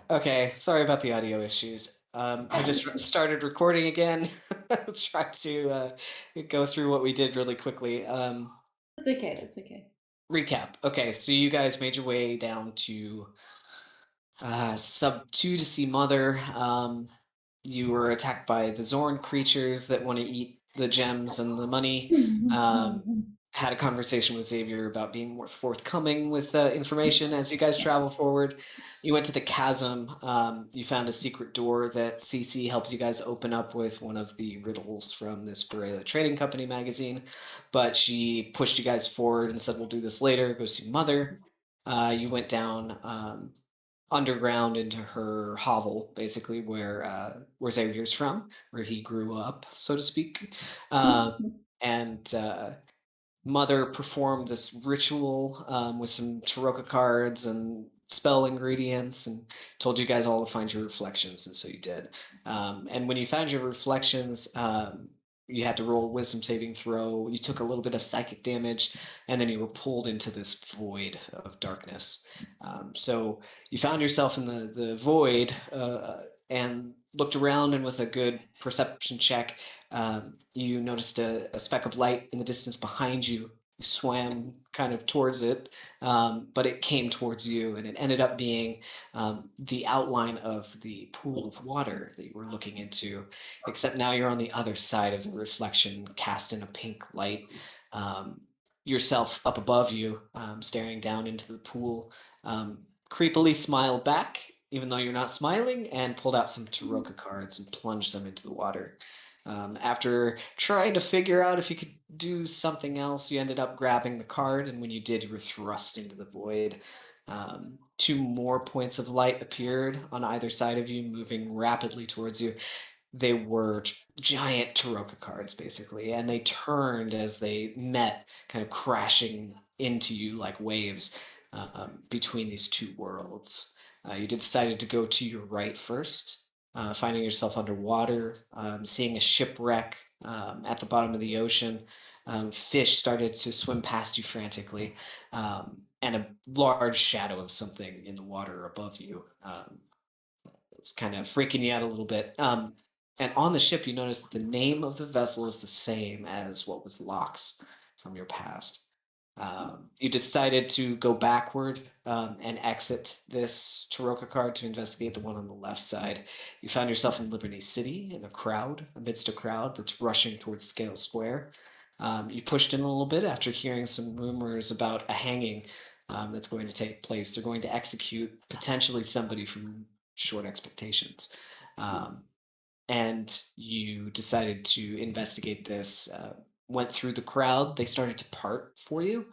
Okay, sorry about the audio issues. I just started recording again. Try to go through what we did really quickly. That's okay, that's okay. Recap. Okay, so you guys made your way down to Sub 2 to see Mother. You were attacked by the Zorn creatures that want to eat the gems and the money. Um, had a conversation with Xavier about being more forthcoming with information as you guys travel forward. You went to the chasm. You found a secret door that CC helped you guys open up with one of the riddles from the Spiralia Trading Company magazine. But she pushed you guys forward and said, "We'll do this later. Go see Mother." You went down underground into her hovel, basically where Xavier's from, where he grew up, so to speak. And Mother performed this ritual with some tarot cards and spell ingredients, and told you guys all to find your reflections, and so you did. And when you found your reflections, you had to roll a wisdom saving throw. You took a little bit of psychic damage, and then you were pulled into this void of darkness. So you found yourself in the void and looked around, and with a good perception check, you noticed a speck of light in the distance behind you. You swam kind of towards it, but it came towards you, and it ended up being the outline of the pool of water that you were looking into, except now you're on the other side of the reflection, cast in a pink light. Yourself up above you, staring down into the pool, creepily smiled back, even though you're not smiling, and pulled out some Taroka cards and plunged them into the water. After trying to figure out if you could do something else, you ended up grabbing the card, and when you did, you were thrust into the void. Two more points of light appeared on either side of you, moving rapidly towards you. They were giant Taroka cards, basically, and they turned as they met, kind of crashing into you like waves between these two worlds. You decided to go to your right first, finding yourself underwater, seeing a shipwreck at the bottom of the ocean. Fish started to swim past you frantically, and a large shadow of something in the water above you. It's kind of freaking you out a little bit. And on the ship, you notice that the name of the vessel is the same as what was Locke's from your past. You decided to go backward and exit this Taroka card to investigate the one on the left side. You found yourself in Liberty City in a crowd, amidst a crowd that's rushing towards Scale Square. You pushed in a little bit after hearing some rumors about a hanging that's going to take place. They're going to execute potentially somebody from Short Expectations. Um, and you decided to investigate this. Went through the crowd. They started to part for you.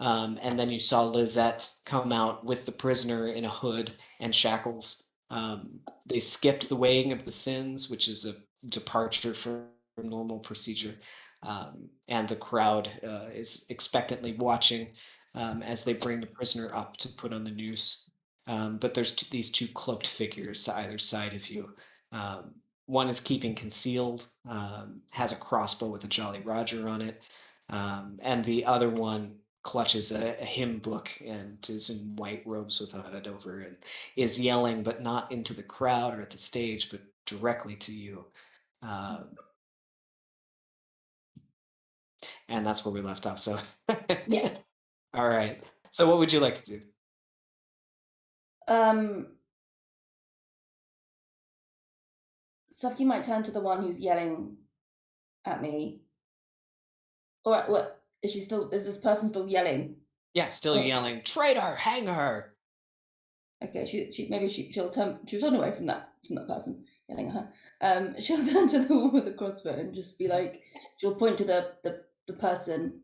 And then you saw Lizette come out with the prisoner in a hood and shackles. They skipped the weighing of the sins, which is a departure from normal procedure. And the crowd is expectantly watching as they bring the prisoner up to put on the noose. But there's these two cloaked figures to either side of you. One is keeping concealed, has a crossbow with a Jolly Roger on it, and the other one clutches a hymn book and is in white robes with a hood over and is yelling, but not into the crowd or at the stage, but directly to you. Uh, and that's where we left off. So, Yeah. all right. So, what would you like to do? Um, Softy might turn to the one who's yelling at me. Or what? Is this person still yelling? Yeah, still Or yelling, "Traitor, hang her!" okay, she'll turn away from that person yelling at her. She'll turn to the one with the crossbow and just be like, she'll point to the person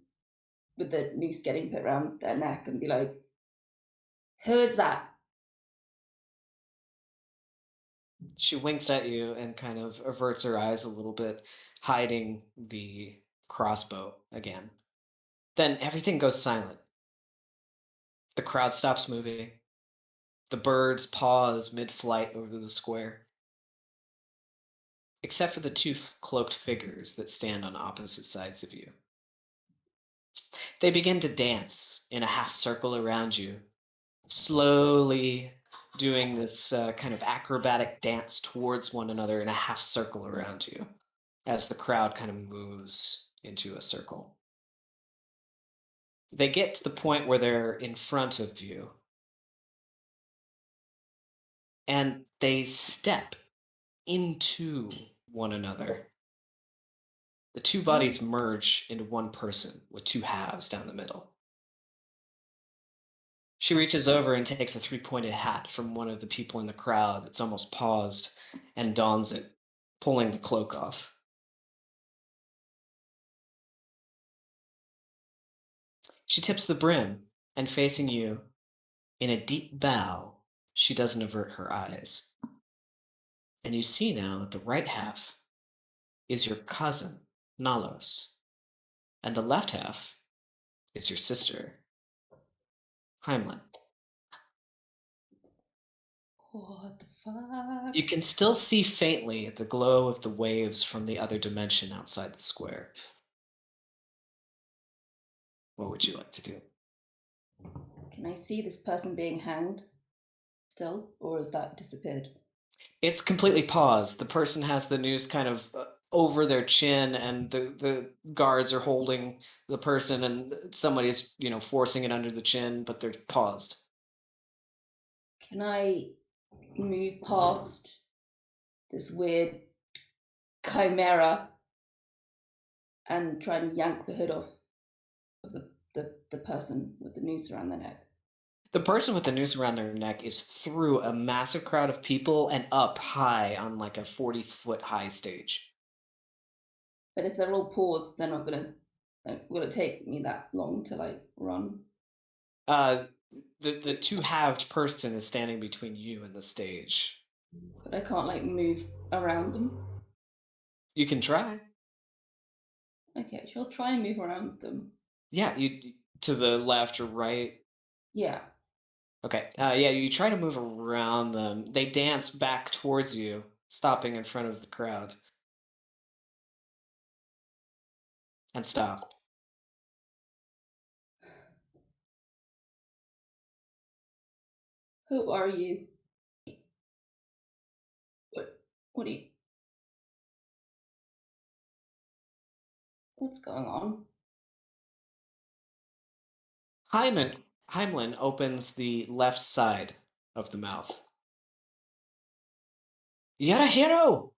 with the noose getting put around their neck and be like, "Who is that?" She winks at you and kind of averts her eyes a little bit, hiding the crossbow again. Then everything goes silent. The crowd stops moving. The birds pause mid flight over the square, except for the two cloaked figures that stand on opposite sides of you. They begin to dance in a half circle around you, slowly, doing this kind of acrobatic dance towards one another in a half circle around you as the crowd kind of moves into a circle. They get to the point where they're in front of you and they step into one another. The two What? bodies merge into one person with two halves down the middle. She reaches over and takes a three-pointed hat from one of the people in the crowd that's almost paused and dons it, pulling the cloak off. She tips the brim, and facing you, in a deep bow, she doesn't avert her eyes. And you see now that the right half is your cousin, Nalos, and the left half is your sister, Heimlich. What the You fuck? can still see faintly the glow of the waves from the other dimension outside the square. What would you like to do? Can I see this person being hanged still, or has that disappeared? It's completely paused. The person has the noose kind of over their chin, and the guards are holding the person, and somebody's forcing it under the chin, but they're paused. Can I move past this weird chimera and try and yank the hood off of the person with the noose around their neck? The person with the noose around their neck is through a massive crowd of people and up high on like a 40-foot high stage. But if they're all paused, they're not gonna. Will it take me that long to like run? Uh, the two halved person is standing between you and the stage. But I can't like move around them. You can try. Okay, she'll try and move around them. Yeah, to the left or right. Yeah. Okay. Yeah, you try to move around them. They dance back towards you, stopping in front of the crowd, and stop. Who are you? What? What are you? What's going on? Heimlin opens the left side of the mouth. You're a hero!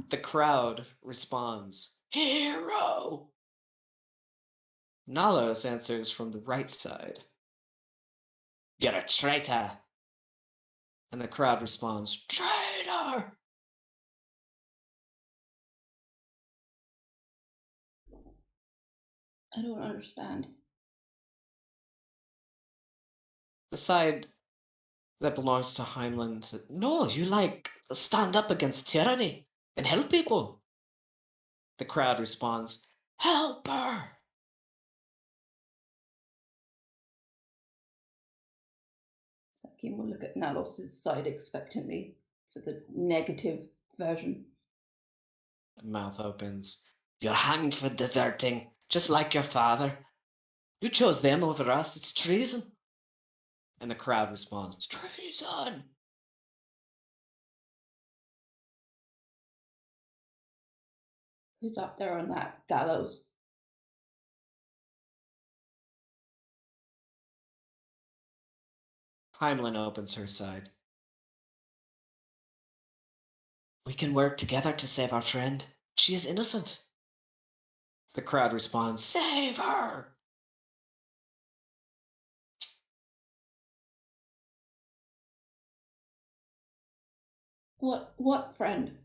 The crowd responds, Hero! Nalos answers from the right side, You're a traitor! And the crowd responds, Traitor! I don't understand. The side that belongs to Heimlin said, No, you stand up against tyranny and help people. The crowd responds, Help her! Safkaen will look at Nalos's side expectantly for the negative version. The mouth opens. You're hanged for deserting, just like your father. You chose them over us. It's treason. And the crowd responds, Treason! Who's up there on that gallows? Heimlin opens her side. We can work together to save our friend. She is innocent. The crowd responds, Save her! What friend?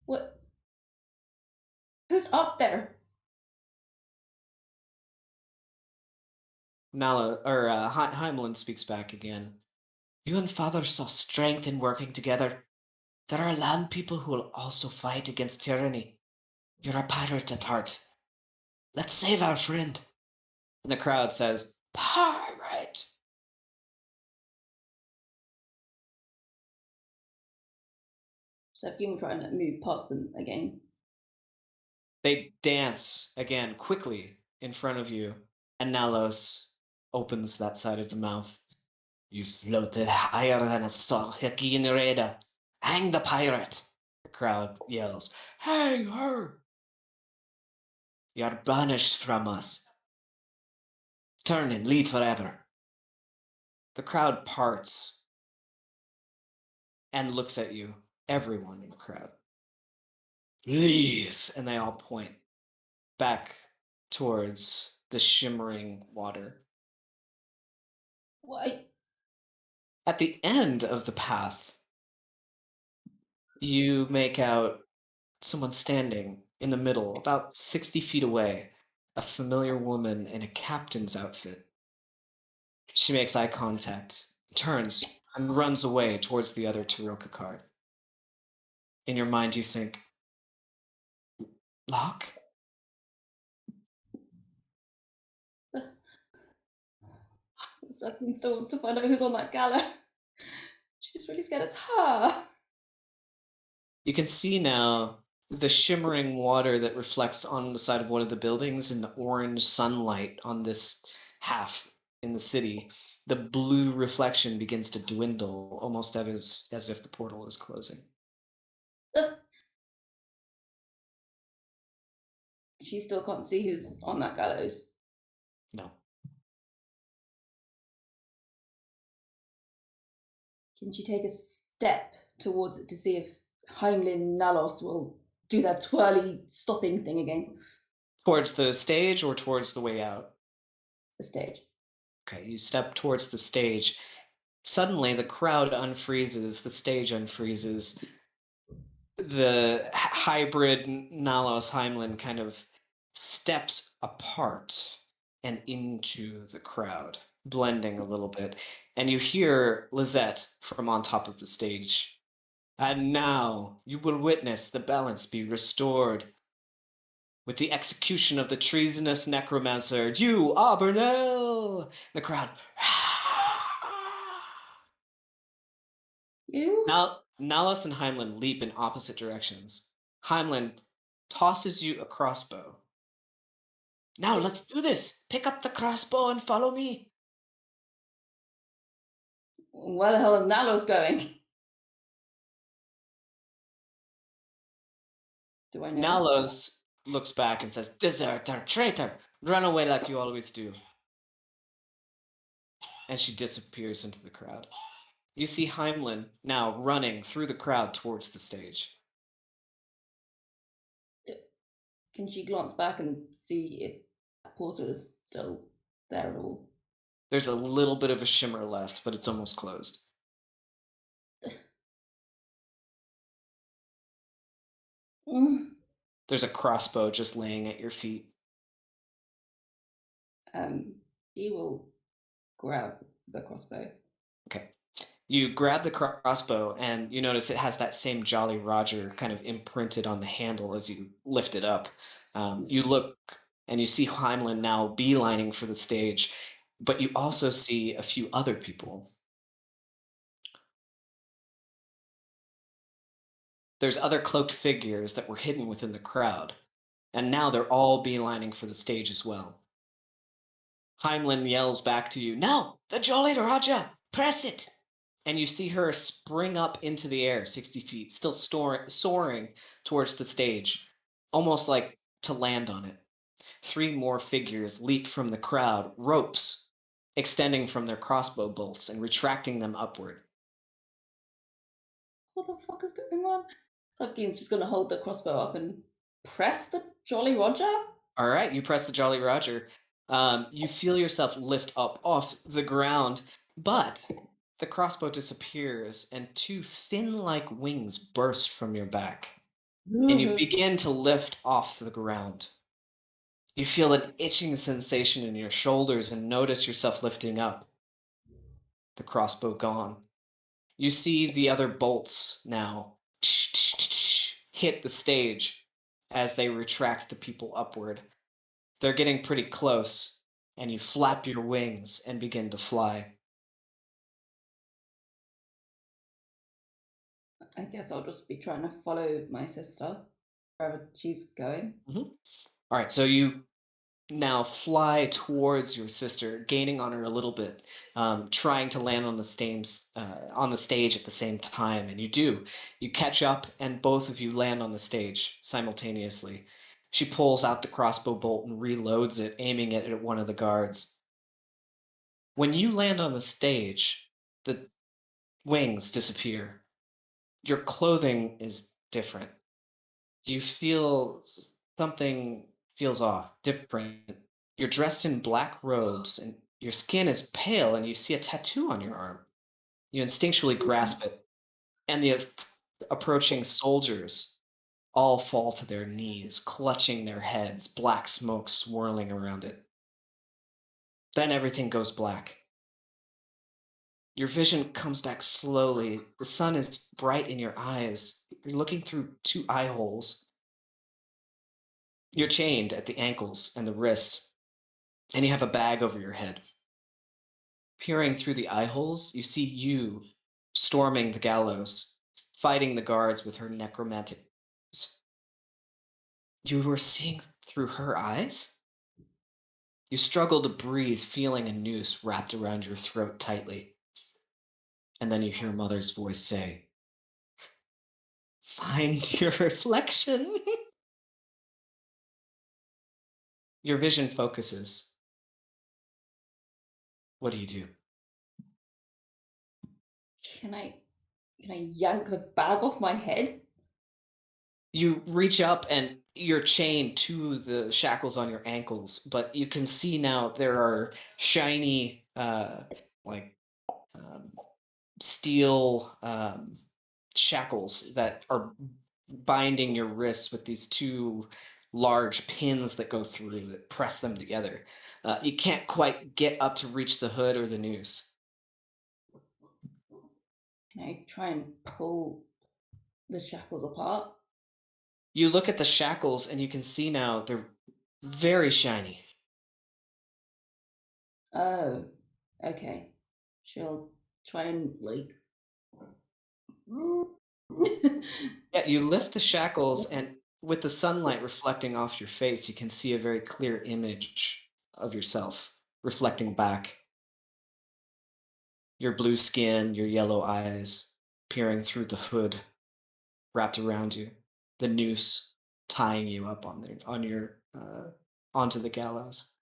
What? Who's up there? Heimlin speaks back again. You and father saw strength in working together. There are land people who will also fight against tyranny. You're a pirate at heart. Let's save our friend. And the crowd says, Pirate! Safkaen will try and move past them again. They dance again quickly in front of you, and Nalos opens that side of the mouth. You floated higher than a Safkaen radar. Hang the pirate! The crowd yells. Hang her! You're banished from us. Turn and leave forever. The crowd parts and looks at you. Everyone in the crowd. Leave! And they all point back towards the shimmering water. Why? At the end of the path, you make out someone standing in the middle, about 60 feet away, a familiar woman in a captain's outfit. She makes eye contact, turns, and runs away towards the other Taroka card. In your mind, you think, Locke? Safkaen still wants to find out who's on that gala. She's really scared it's her. You can see now the shimmering water that reflects on the side of one of the buildings and the orange sunlight on this half in the city. The blue reflection begins to dwindle, almost as if the portal is closing. She still can't see who's on that gallows. No. Can she take a step towards it to see if Heimlin Nalos will do that twirly stopping thing again? Towards the stage or towards the way out? The stage. Okay, you step towards the stage. Suddenly, the crowd unfreezes, the stage unfreezes. The hybrid Nalos Heimlin kind of steps apart and into the crowd, blending a little bit. And you hear Lizette from on top of the stage. And now you will witness the balance be restored with the execution of the treasonous necromancer, you, Auburnell! The crowd. You? Now, Nalos and Heimlin leap in opposite directions. Heimlin tosses you a crossbow. Now let's do this. Pick up the crossbow and follow me. Where the hell is Nalos going? Do I know? Nalos looks back and says, Deserter, traitor, run away like you always do. And she disappears into the crowd. You see Heimlin now running through the crowd towards the stage. Can she glance back and see if that portal is still there at all? There's a little bit of a shimmer left, but it's almost closed. Mm. There's a crossbow just laying at your feet. She will grab the crossbow. Okay. You grab the crossbow and you notice it has that same Jolly Roger kind of imprinted on the handle as you lift it up. You look and you see Heimlin now beelining for the stage, but you also see a few other people. There's other cloaked figures that were hidden within the crowd, and now they're all beelining for the stage as well. Heimlin yells back to you, Now, the Jolly Roger! Press it! And you see her spring up into the air 60 feet, still soaring towards the stage, almost like to land on it. Three more figures leap from the crowd, ropes extending from their crossbow bolts and retracting them upward. What the fuck is going on? Safkaen's just gonna hold the crossbow up and press the Jolly Roger? All right, you press the Jolly Roger. You feel yourself lift up off the ground, but the crossbow disappears and two fin like wings burst from your back, and you begin to lift off the ground. You feel an itching sensation in your shoulders and notice yourself lifting up. The crossbow gone. You see the other bolts now hit the stage as they retract the people upward. They're getting pretty close, and you flap your wings and begin to fly. I guess I'll just be trying to follow my sister wherever she's going. Mhm. All right, so you now fly towards your sister, gaining on her a little bit, trying to land on the stage at the same time. And you do. You catch up, and both of you land on the stage simultaneously. She pulls out the crossbow bolt and reloads it, aiming it at one of the guards. When you land on the stage, the wings disappear. Your clothing is different. You feel something feels off, different. You're dressed in black robes and your skin is pale and you see a tattoo on your arm. You instinctually grasp it, and the approaching soldiers all fall to their knees, clutching their heads, black smoke swirling around it. Then everything goes black. Your vision comes back slowly. The sun is bright in your eyes. You're looking through two eye holes. You're chained at the ankles and the wrists, and you have a bag over your head. Peering through the eye holes, you see you storming the gallows, fighting the guards with her necromantic eyes. You were seeing through her eyes? You struggle to breathe, feeling a noose wrapped around your throat tightly. And then you hear Mother's voice say, "Find your reflection." Your vision focuses. What do you do? Can I can I yank the bag off my head? You reach up and you're chained to the shackles on your ankles, but you can see now there are shiny, like um, steel shackles that are binding your wrists with these two large pins that go through that press them together. You can't quite get up to reach the hood or the noose. Can I try and pull the shackles apart? You look at the shackles and you can see now they're very shiny. Oh, okay. She'll try and like Yeah, you lift the shackles, and with the sunlight reflecting off your face, you can see a very clear image of yourself reflecting back. Your blue skin, your yellow eyes, peering through the hood wrapped around you, the noose tying you up onto the gallows.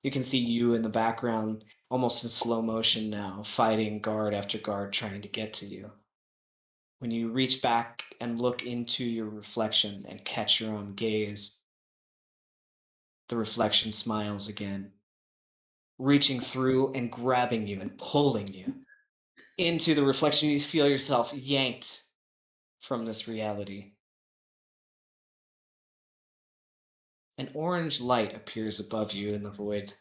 You can see you in the background, almost in slow motion now, fighting guard after guard trying to get to you. When you reach back and look into your reflection and catch your own gaze, the reflection smiles again, reaching through and grabbing you and pulling you into the reflection. You feel yourself yanked from this reality. An orange light appears above you in the void,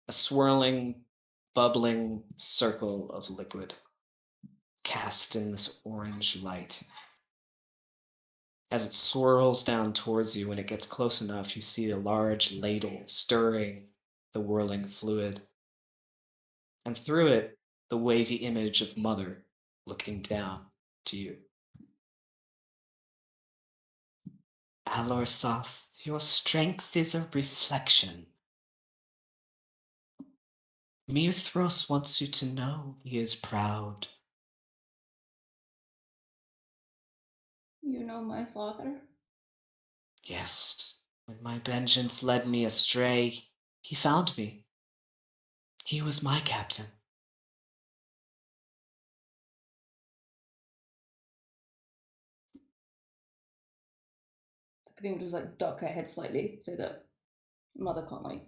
a swirling, bubbling circle of liquid cast in this orange light. As it swirls down towards you, when it gets close enough, you see a large ladle stirring the whirling fluid, and through it, the wavy image of Mother looking down to you. Alorsoth, your strength is a reflection. Mirthros wants you to know he is proud. You know my father? Yes, when my vengeance led me astray, he found me. He was my captain. Could even just like duck her head slightly so that mother can't like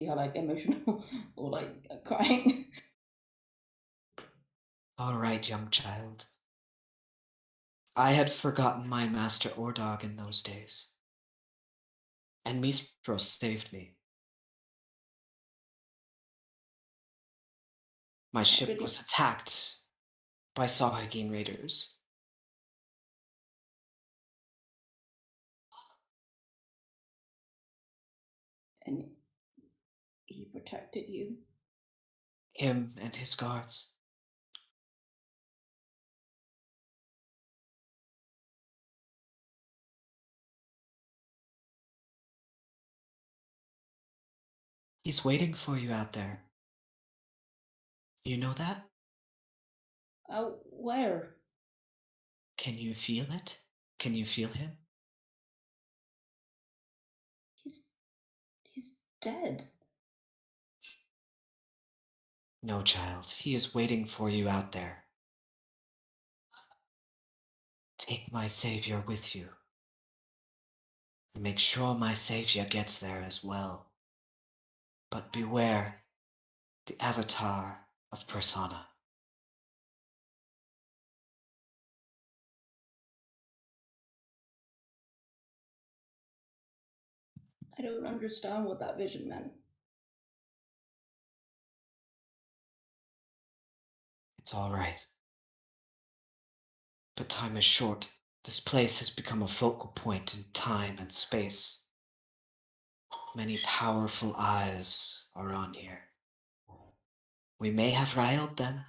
see how like emotional or like crying. All right, young child. I had forgotten my master Ordog in those days, and Mithros saved me. My How ship did he? was attacked by Safkaen raiders. And he protected you. Him and his guards. He's waiting for you out there. You know that? Where? Can you feel it? Can you feel him? He's he's dead. No, child. He is waiting for you out there. Take my savior with you. And make sure my savior gets there as well. But beware the avatar of persona. I don't understand what that vision meant. It's all right. But time is short. This place has become a focal point in time and space. Many powerful eyes are on here. We may have riled them.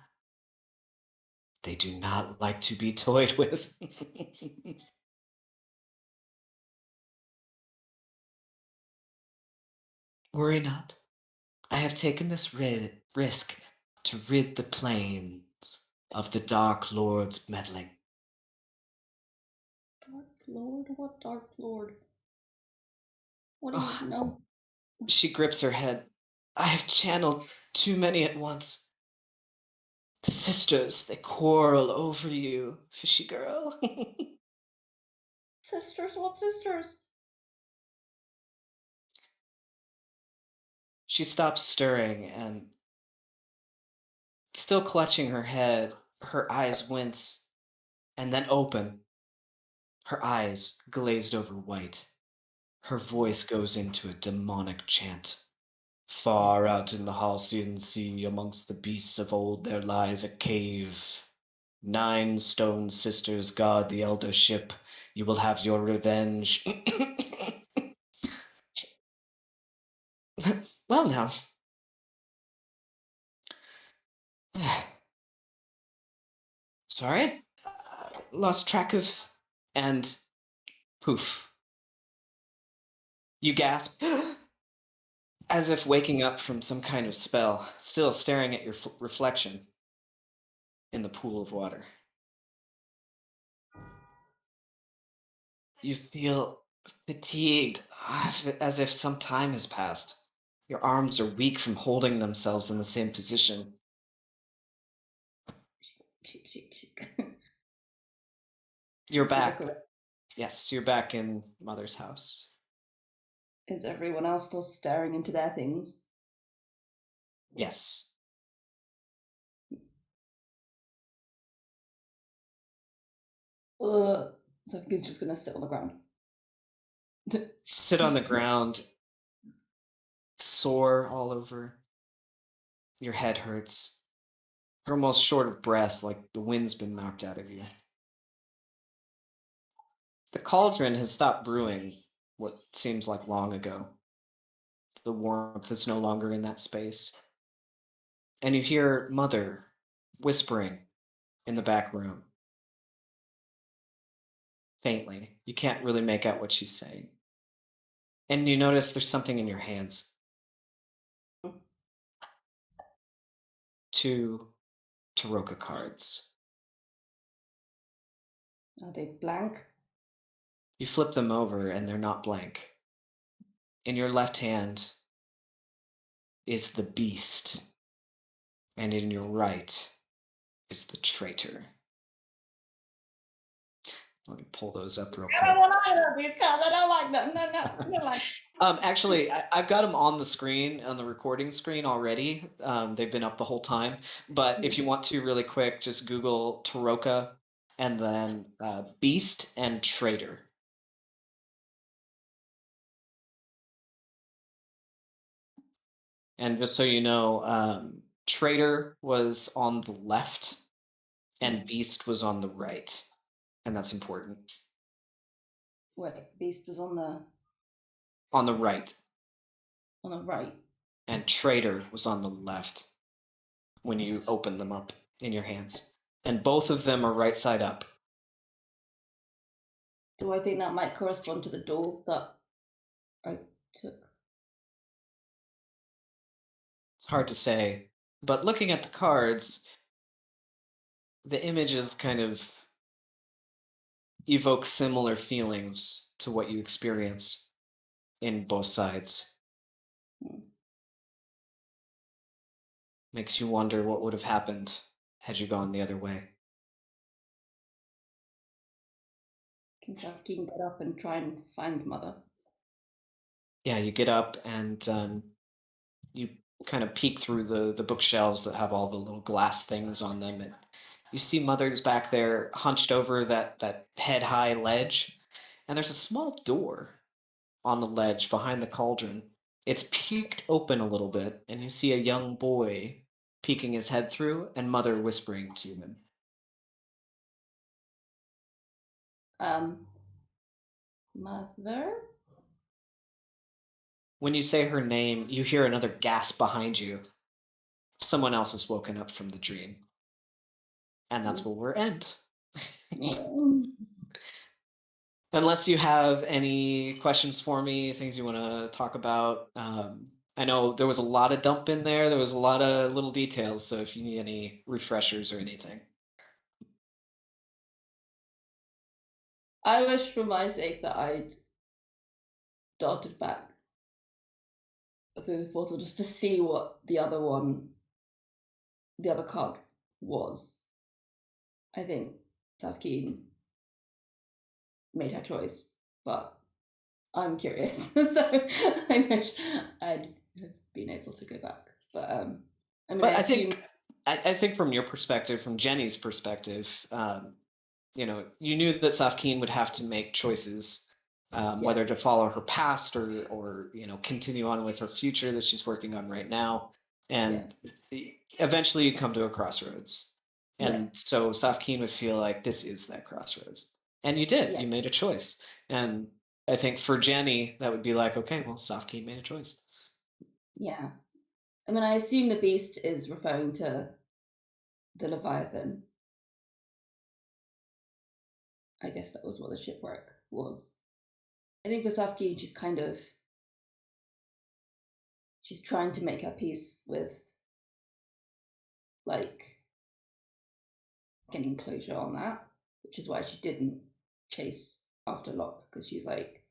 They do not like to be toyed with. Worry not. I have taken this risk to rid the plains of the Dark Lord's meddling. Dark Lord? What Dark Lord? What do you Oh, know? she grips her head. I have channeled too many at once. The sisters, they quarrel over you, fishy girl. Sisters? What sisters? She stops stirring and, still clutching her head, her eyes wince and then open, her eyes glazed over white. Her voice goes into a demonic chant. Far out in the Halcyon Sea, amongst the beasts of old, there lies a cave. 9 stone sisters guard the elder ship. You will have your revenge. Well, now. Sorry? Lost track of. And poof. You gasp, as if waking up from some kind of spell, still staring at your reflection in the pool of water. You feel fatigued, as if some time has passed. Your arms are weak from holding themselves in the same position. She You're she look back. around. Yes, you're back in Mother's house. Is everyone else still staring into their things? Yes. Ugh. Safkaen's just gonna sit on the ground. Sit on the ground, sore all over. Your head hurts. You're almost short of breath, like the wind's been knocked out of you. The cauldron has stopped brewing what seems like long ago. The warmth is no longer in that space. And you hear Mother whispering in the back room, faintly. You can't really make out what she's saying. And you notice there's something in your hands. 2 Taroka cards. Are they blank? You flip them over and they're not blank. In your left hand is the beast, and in your right is the traitor. Let me pull those up real I don't quick. want either of these cards. I don't like them. No, no, I don't like. Actually, I've got them on the screen, on the recording screen already. They've been up the whole time. But if you want to, really quick, just Google Taroka and then Beast and Traitor. And just so you know, Traitor was on the left and Beast was on the right. And that's important. Wait, Beast was On the right. on the right. And Traitor was on the left when you open them up in your hands. And both of them are right side up. Do I think that might correspond to the door that I took? hard to say. But looking at the cards, the images kind of evoke similar feelings to what you experience in both sides. Hmm. Makes you wonder what would have happened had you gone the other way. Can Safkeen get up and try and find Mother? Yeah, you get up and you kind of peek through the bookshelves that have all the little glass things on them, and you see Mother's back there hunched over that head high ledge, and there's a small door on the ledge behind the cauldron. It's peeked open a little bit, and you see a young boy peeking his head through, and Mother whispering to him. Um, Mother? When you say her name, you hear another gasp behind you. Someone else has woken up from the dream, and that's where we're end. Mm. Unless you have any questions for me, things you want to talk about. I know there was a lot of dump in there. There was a lot of little details. So if you need any refreshers or anything. I wish for my sake that I'd darted back through the portal just to see what the other card was. I think Safkeen made her choice, but I'm curious, so I wish I'd have been able to go back. But I mean, I But assume, I think from your perspective, from Jenny's perspective, you knew that Safkeen would have to make choices, yeah, whether to follow her past or continue on with her future that she's working on right now, yeah, and eventually you come to a crossroads, yeah, and so Safkeen would feel like this is that crossroads, and you did. yeah, You made a choice, and I think for Jenny that would be like, okay, well, Safkeen made a choice. yeah. I mean, I assume the beast is referring to the Leviathan. I guess that was what the shipwreck was. I think for Safkeen, she's trying to make her peace with like getting closure on that, which is why she didn't chase after Locke because she's like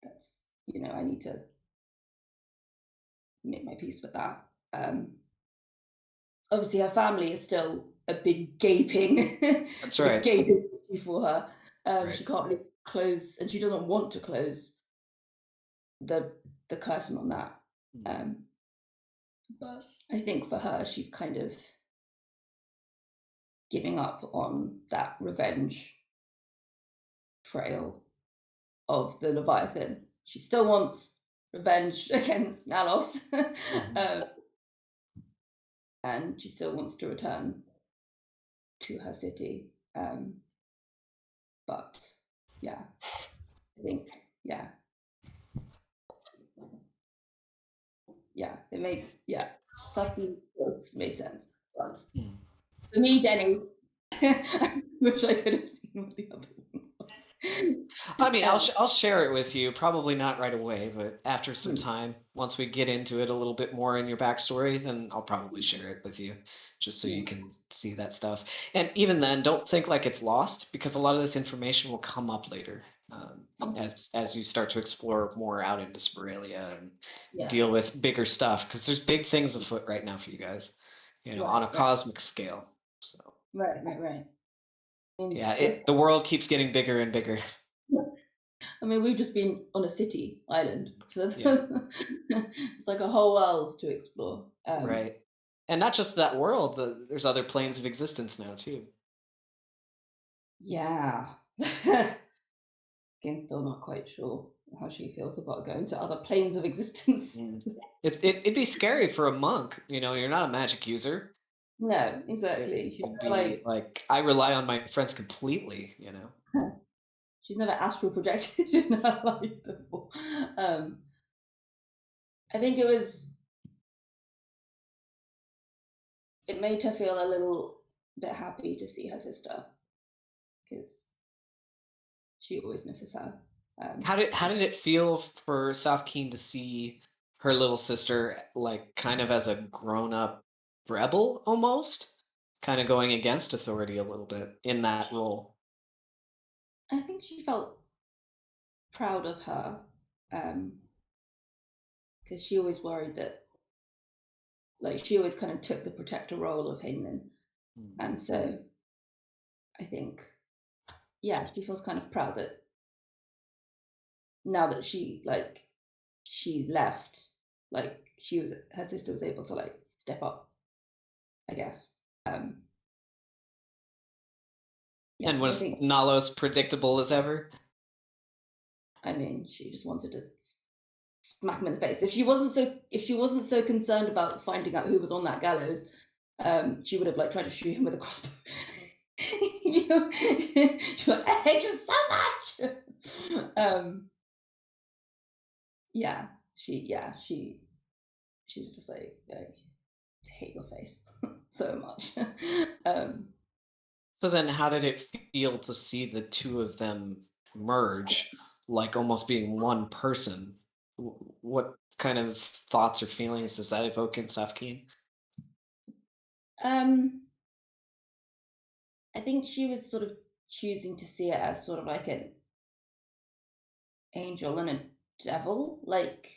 that's I need to make my peace with that. Obviously, her family is still a big gaping, That's a big right. gaping issue for her. Right. She can't really close, and she doesn't want to close the the curtain on that. Mm. Um, but I think for her, she's kind of giving up on that revenge trail of the Leviathan. She still wants revenge against Nalos, Mhm. um, and she still wants to return to her city. But yeah, I think yeah, it made Saki books made sense. But Mm. for me, Denny, I wish I could have seen what the other one was. I mean, Um, I'll share it with you. Probably not right away, but after some hmm, time, once we get into it a little bit more in your backstory, then I'll probably share it with you, just so you hmm, can see that stuff. And even then, don't think like it's lost because a lot of this information will come up later as you start to explore more out into Spiralia and yeah, deal with bigger stuff. Because there's big things afoot right now for you guys, on a right, right, cosmic scale. So right, right, right. I mean, yeah, the world keeps getting bigger and bigger. I mean, we've just been on a city island for Yeah. it's like a whole world to explore. Right. And not just that world, there's other planes of existence now too. Yeah. Again, still not quite sure how she feels about going to other planes of existence. Mm. It'd be scary for a monk, you're not a magic user. No, exactly. She's It'd never be like, I rely on my friends completely. she's never astral projected in her life before. Um, I think it made her feel a little bit happy to see her sister because she always misses her. How did it feel for South Keen to see her little sister, like, kind of as a grown-up rebel almost, kinda going against authority a little bit in that role. I think she felt proud of her, because she always worried that, like, she always kind of took the protector role of Haman, Mm. and so I think, yeah, she feels kind of proud that now that she left, like, she was her sister was able to, like, step up, I guess. Um, And yeah, so I was think, Nalos predictable as ever? I mean, she just wanted to smack him in the face. If she wasn't so concerned about finding out who was on that gallows, she would have, like, tried to shoot him with a crossbow. You know? She's like, "I hate you so much." Yeah, she was just like, "I hate your face so much." Um, So then how did it feel to see the 2 of them merge, like, almost being one person? What kind of thoughts or feelings does that evoke in Safkeen? um, I think she was sort of choosing to see it as sort of like an angel and a devil, like,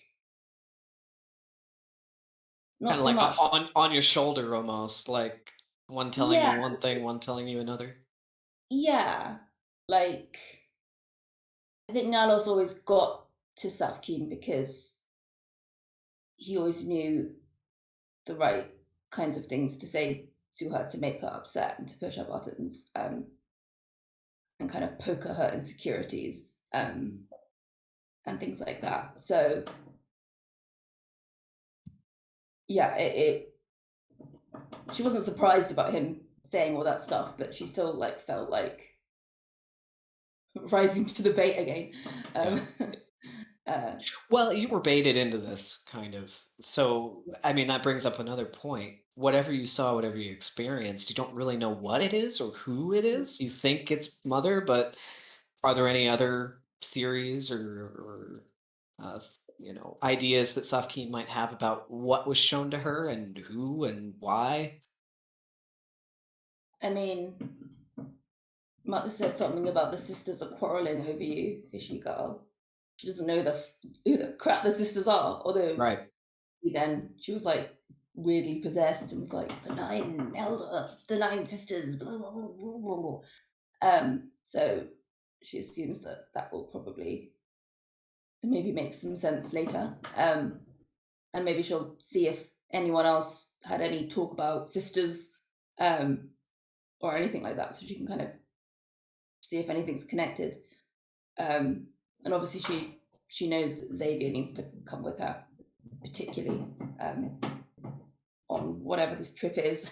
Kinda not so like much. on your shoulder almost, like, one telling Yeah, you one thing, one telling you another? yeah. Like, I think Nalos always got to Safkeen because he always knew the right kinds of things to say to her to make her upset and to push her buttons, and kind of poke at her insecurities, Mm. and things like that. So yeah, she wasn't surprised about him saying all that stuff, but she still, like, felt like rising to the bait again. Yeah. Um, uh, Well, you were baited into this, kind of. So, I mean, that brings up another point. Whatever you saw, whatever you experienced, you don't really know what it is or who it is. You think it's Mother, but are there any other theories or ideas that Safkeen might have about what was shown to her and who and why? I mean, Mother said something about the sisters are quarreling over you, fishy girl. She doesn't know who the crap the sisters are, although Right. then she was, like, weirdly possessed and was like, the 9 sisters, blah, blah, blah, blah, blah, blah." So she assumes that that will probably maybe make some sense later. And maybe she'll see if anyone else had any talk about sisters, um, or anything like that, so she can kind of see if anything's connected. Um, and obviously she knows that Xavier needs to come with her, particularly, um, on whatever this trip is.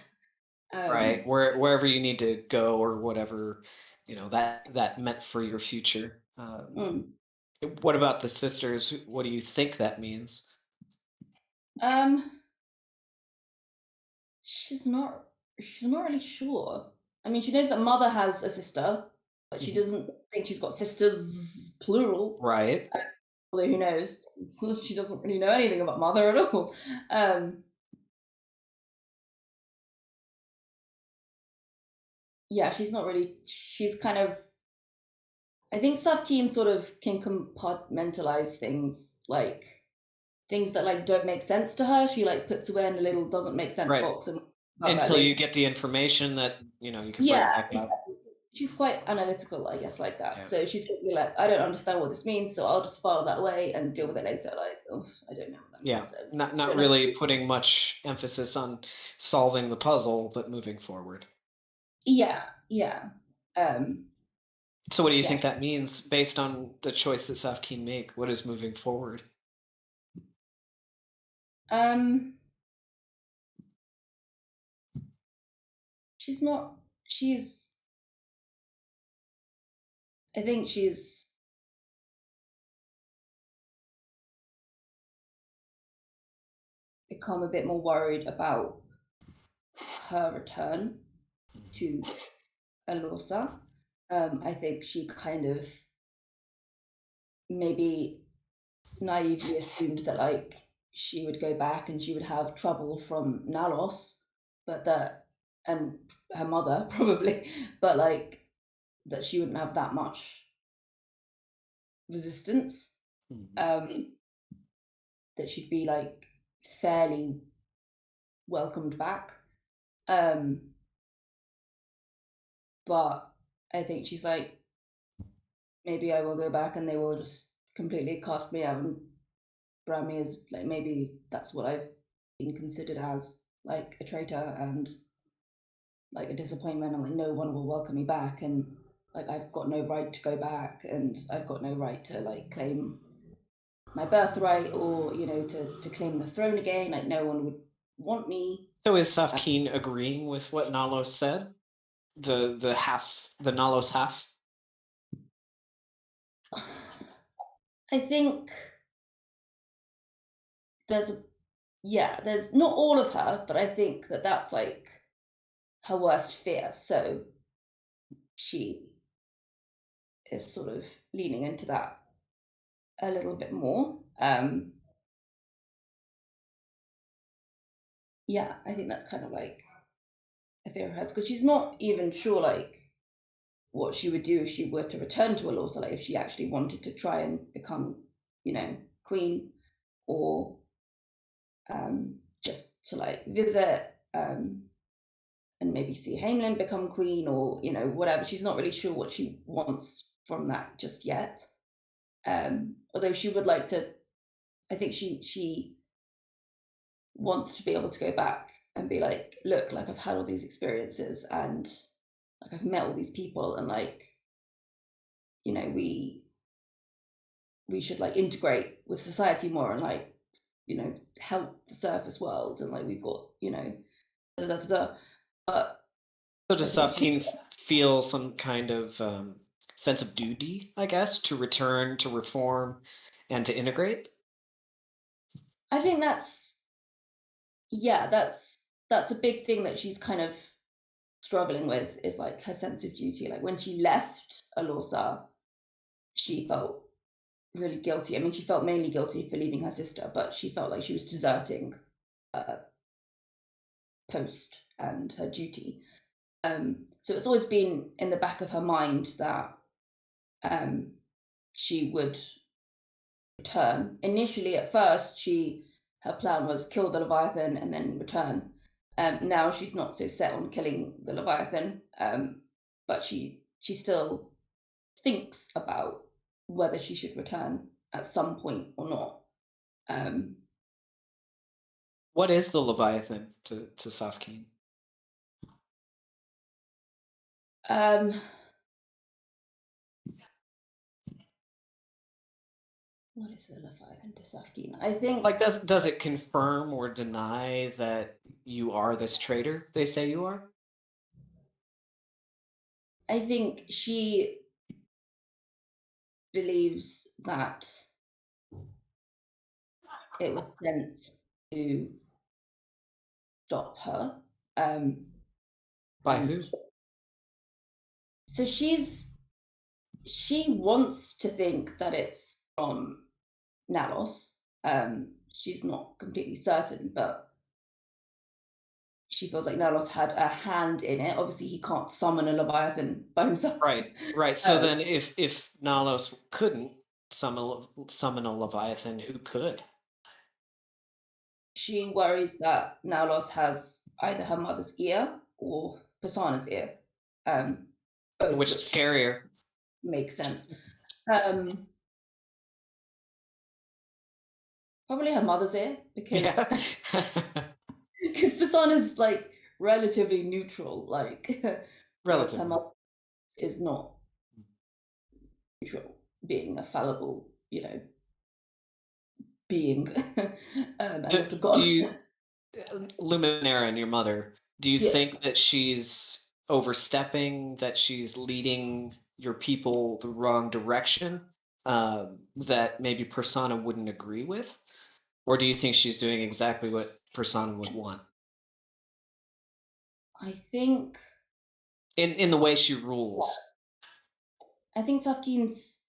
Right. Um, Wherever you need to go or whatever, that meant for your future. mm, What about the sisters? What do you think that means? um, she's not she's not really sure. I mean, she knows that Mother has a sister, but she Mhm. doesn't think she's got sisters, plural. Right. Although who knows? So she doesn't really know anything about Mother at all. Um, yeah, she's not really. She's kind of. I think Safkeen sort of can compartmentalize things, like things that, like, don't make sense to her. She, like, puts away in a little doesn't make sense Right. box and about that Until you later. get the information that, you can Yeah, bring back up. exactly. She's quite analytical, I guess, like that. Yeah. So she's probably like, I don't understand what this means, so I'll just file that away and deal with it later. Like, oh, I don't know what that Yeah. means. So I Not don't know. really putting much emphasis on solving the puzzle, but moving forward. Yeah, yeah, um, So what do you yeah. think that means based on the choice that Safkeen make? What is moving forward? Um, she's not. She's. I think she's become a bit more worried about her return Mhm. to Alosa. I think she kind of maybe naively assumed that, like, she would go back and she would have trouble from Nalos, but that and her mother probably, but like that she wouldn't have that much resistance. Mhm. Um, that she'd be like fairly welcomed back. Um, but I think she's like, maybe I will go back and they will just completely cast me out and brand me as like maybe that's what I've been considered as like a traitor and like a disappointment and like no one will welcome me back and like I've got no right to go back and I've got no right to like claim my birthright or to claim the throne again. Like no one would want me. So is Uh, Safkeen agreeing with what Nalos said? The Nalos half? I think there's a yeah, there's not all of her, but I think that that's like her worst fear. So she is sort of leaning into that a little bit more. Yeah, I think that's kind of like a fear of hers because she's not even sure like what she would do if she were to return to Alorsa, like if she actually wanted to try and become, queen or just to like visit and maybe see Hamelin become queen or whatever. She's not really sure what she wants from that just yet. Although she would like to, I think she wants to be able to go back and be like, look, like I've had all these experiences and like I've met all these people and like we should like integrate with society more and like help the surface world and like we've got da, da, da, da. But So I does think she Safkeen feel some kind of sense of duty, I guess, to return, to reform, and to integrate? I think that's a big thing that she's kind of struggling with is like her sense of duty. Like when she left Alorsa, she felt really guilty. I mean, she felt mainly guilty for leaving her sister, but she felt like she was deserting a post and her duty. So it's always been in the back of her mind that um, she would return. Initially, at first, her plan was kill the Leviathan and then return. Now she's not so set on killing the Leviathan, but she still thinks about whether she should return at some point or not. Um, What is the Leviathan to Safkeen? um, what is the Leviathan to Safkeen? I think Like, does it confirm or deny that you are this traitor they say you are? I think she believes that it was sent to stop her. By And who? so she wants to think that it's from Nalos. She's not completely certain, but she feels like Nalos had a hand in it. Obviously, he can't summon a Leviathan by himself. Right, right. So Um, then, if Nalos couldn't summon a Leviathan, who could? she worries that Nalos has either her mother's ear or Pisana's ear, um, both Which is which scarier? make sense. Um, Probably her mother's ear because Yeah. because Pisana's like relatively neutral, like whereas her Relatively. mother is not neutral, being a fallible, being and Do, not a do god. you, Luminara and your mother, do you Yes, think that she's overstepping, that she's leading your people the wrong direction, that maybe Persona wouldn't agree with? Or do you think she's doing exactly what Persona would want I think in the way she rules? I think Safkin's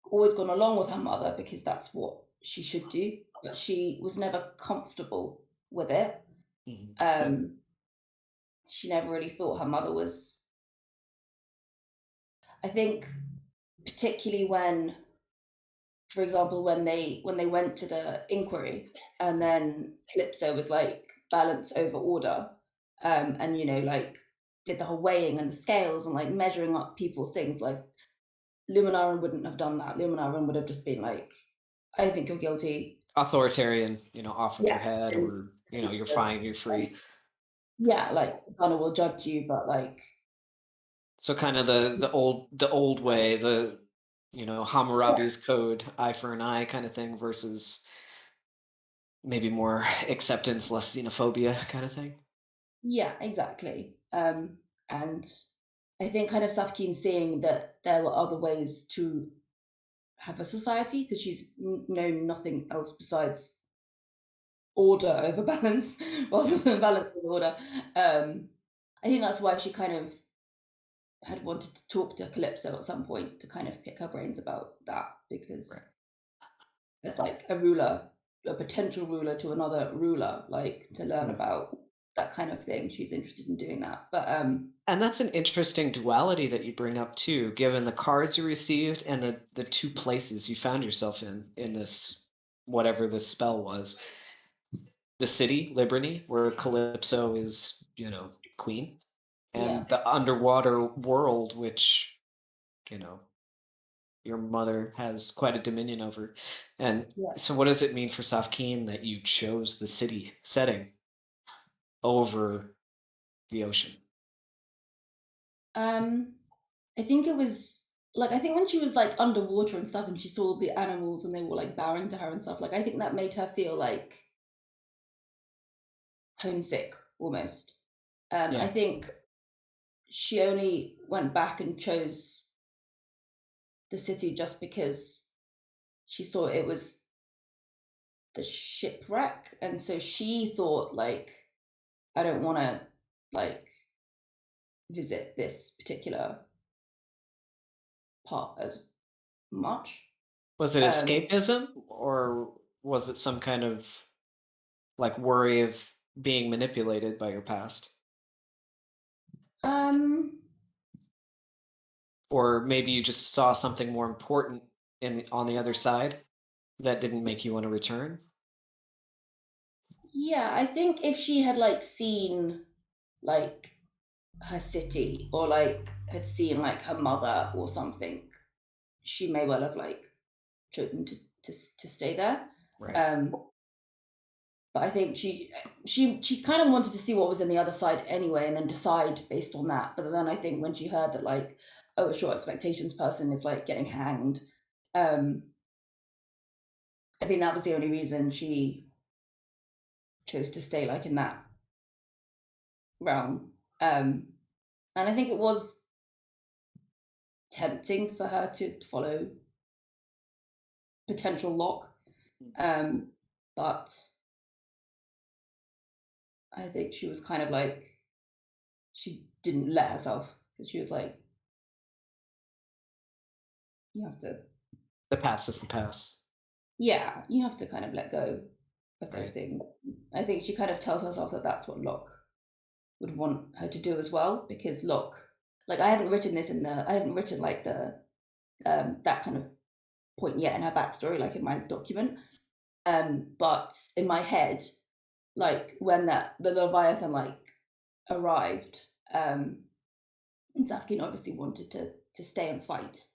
always gone along with her mother because that's what she should do. but she was never comfortable with it. Mhm. She never really thought her mother was. I think particularly when, for example, when they went to the inquiry, and then Calypso was like balance over order, and like did the whole weighing and the scales and like measuring up people's things. Like Luminarin wouldn't have done that. Luminarin would have just been like, "I think you're guilty." Authoritarian, off with Yeah, their head, and or, you're fine, you're free. yeah, like Gunnar will judge you, but like, So kind of the old way, the yeah, Hammurabi's code, eye for an eye kind of thing versus maybe more acceptance, less xenophobia kind of thing. yeah, exactly. And I think kind of Safkeen seeing that there were other ways to have a society because she's known nothing else besides order over balance rather Yeah, than balance over order. Um, I think that's why she kind of had wanted to talk to Calypso at some point to kind of pick her brains about that because right. it's like a ruler, a potential ruler to another ruler, like to learn Mhm. about that kind of thing. She's interested in doing that. But And that's an interesting duality that you bring up too, given the cards you received and the two places you found yourself in this whatever this spell was. The city, Liberty, where Calypso is, queen, yeah, and the underwater world, which, you know, your mother has quite a dominion over. And yeah. so what does it mean for Safkeen that you chose the city setting over the ocean? Um, I think it was like I think when she was like underwater and stuff and she saw the animals and they were like bowing to her and stuff, like I think that made her feel like homesick almost. I Yeah. think she only went back and chose the city just because she saw it was the shipwreck. And so she thought like, I don't wanna like visit this particular part as much. Was it Um, escapism, or was it some kind of like worry of being manipulated by your past? um Or maybe you just saw something more important on the other side that didn't make you want to return? Yeah, I think if she had like seen like her city or like had seen like her mother or something, she may well have like chosen to stay there. Right. Um, but I think she kind of wanted to see what was in the other side anyway, and then decide based on that. But then I think when she heard that like, oh, a short expectations person is like getting hanged, um, I think that was the only reason she chose to stay like in that realm. And I think it was tempting for her to follow potential Locke, um, but I think she was kind of like she didn't let herself because she was like, you have to, The past is the past, yeah, you have to kind of let go of those right? things. I think she kind of tells herself that that's what Locke would want her to do as well, because Locke, like I haven't written like the that kind of point yet in her backstory, like in my document. But in my head, like when that the Leviathan like arrived, and Safkin obviously wanted to stay and fight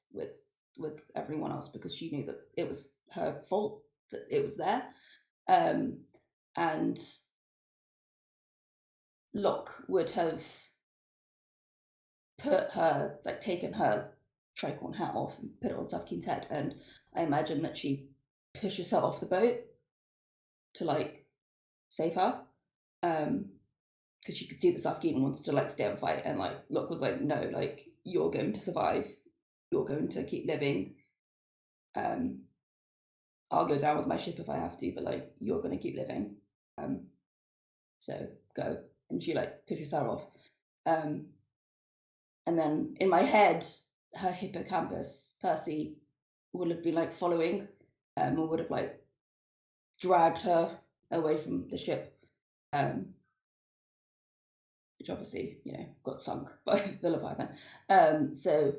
with everyone else because she knew that it was her fault that it was there. Um, and Locke would have put her like taken her tricorn hat off and put it on Safkin's head, and I imagine that she pushes her off the boat to like save her. Because she could see that Safkin wanted to like stay and fight, and like Locke was like, no, like you're going to survive, you're going to keep living. Um, I'll go down with my ship if I have to, but like you're going to keep living. Um, so go. And she like pushes her off. Um, and then in my head, her hippocampus, Percy, would have been like following, and would have like dragged her away from the ship, um, which obviously, got sunk by the Leviathan. So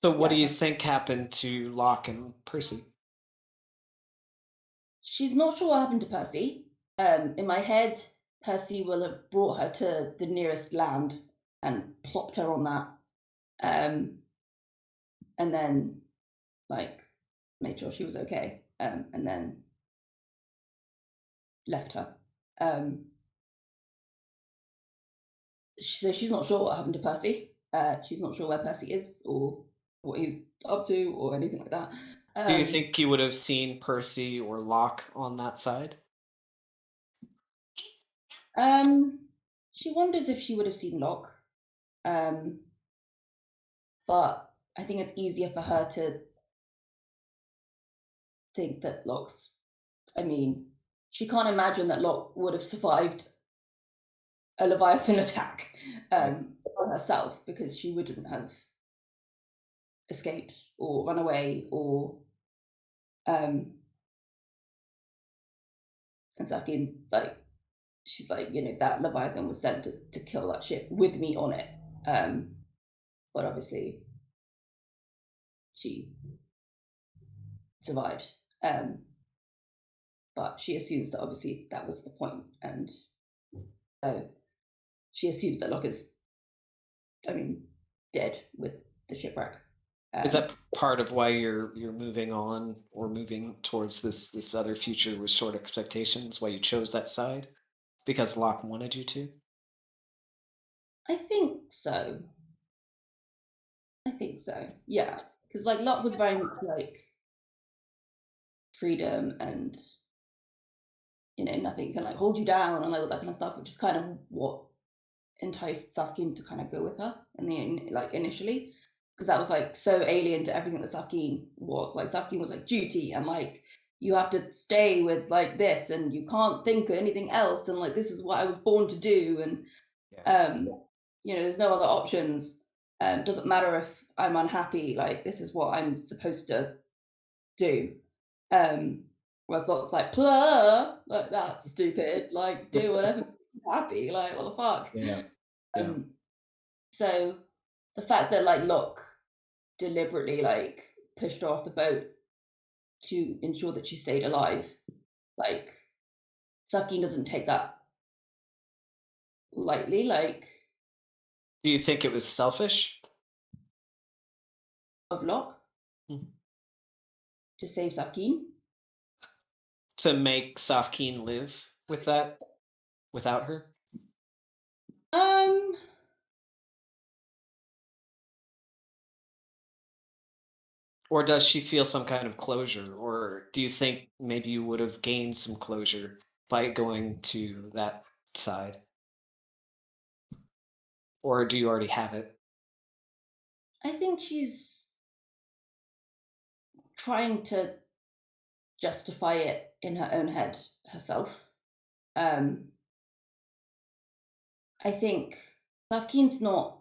So what yeah, do you so think happened to Locke and Percy? she's not sure what happened to Percy. In my head, Percy will have brought her to the nearest land and plopped her on that, um, and then like made sure she was okay, and then left her. Um, so she's not sure what happened to Percy. She's not sure where Percy is or what he's up to or anything like that. Do you Um, think you would have seen Percy or Locke on that side? um, she wonders if she would have seen Locke, um, but I think it's easier for her to think that Locke's. I mean, she can't imagine that Locke would have survived a Leviathan attack Right. on herself because she wouldn't have escaped or run away or um and Safkaen, like she's like, that Leviathan was sent to kill that ship with me on it. But obviously she survived. But she assumes that obviously that was the point, and so she assumes that Locke is, I mean, dead with the shipwreck. Is that Um, part of why you're moving on or moving towards this other future with short expectations? Why you chose that side? Because Locke wanted you to? I think so. I think so. Yeah, because like Locke was very much like freedom and nothing can like hold you down and like all that kind of stuff, which is kind of what enticed Safkeen to kind of go with her like initially, because that was like so alien to everything that Safkeen was. Like Safkeen was like duty and like you have to stay with like this and you can't think of anything else and like this is what I was born to do and Yeah. um there's no other options. Doesn't matter if I'm unhappy, like this is what I'm supposed to do. Um, Whereas Locke's like, "Plur, like that's stupid. Like do whatever makes you happy. Like what the fuck." Yeah. Yeah. Um, so the fact that like Locke deliberately like pushed her off the boat to ensure that she stayed alive, like Safkeen doesn't take that lightly. Like Do you think it was selfish? of Locke Mhm. to save Safkeen. To make Safkeen live with that without her? Um, Or does she feel some kind of closure? Or do you think maybe you would have gained some closure by going to that side? Or do you already have it? I think she's trying to justify it in her own head herself. Um, I think Safkeen's not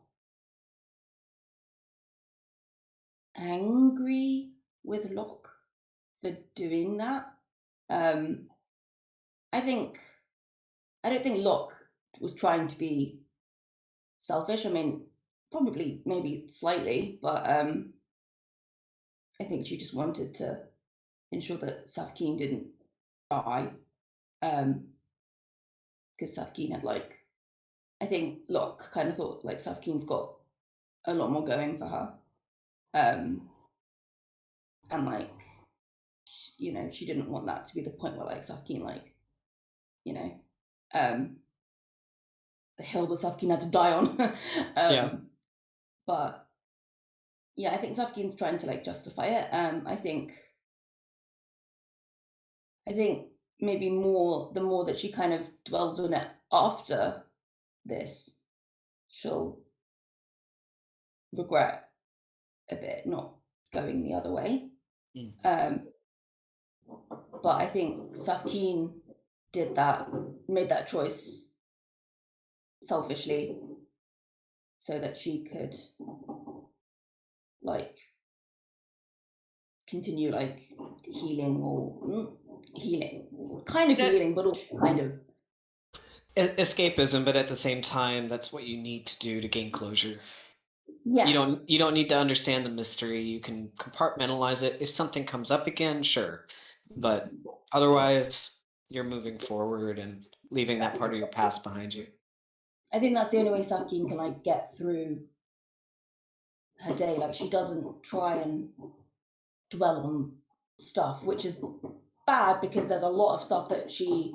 angry with Locke for doing that. Um, I think I don't think Locke was trying to be selfish. I mean, probably maybe slightly, but I think she just wanted to ensure that Safkeen didn't die. Um, because Safkeen had like I think Locke kind of thought like Safkeen's got a lot more going for her. Um, and like she didn't want that to be the point where like Safkeen like, you know, um the hill that Safkeen had to die on. Yeah. But yeah, I think Safkeen's trying to like justify it. I think maybe more the more that she kind of dwells on it after this, she'll regret a bit not going the other way. Mm. Um, but I think Safkeen did that, made that choice selfishly so that she could like continue like healing or healing, kind of That healing, but also kind of escapism, but at the same time, that's what you need to do to gain closure. yeah, You don't need to understand the mystery. You can compartmentalize it. If something comes up again, sure, but otherwise, you're moving forward and leaving that part exactly. of your past behind you. I think that's the only way Safkeen can like get through her day. Like she doesn't try and dwell on stuff, which is bad because there's a lot of stuff that she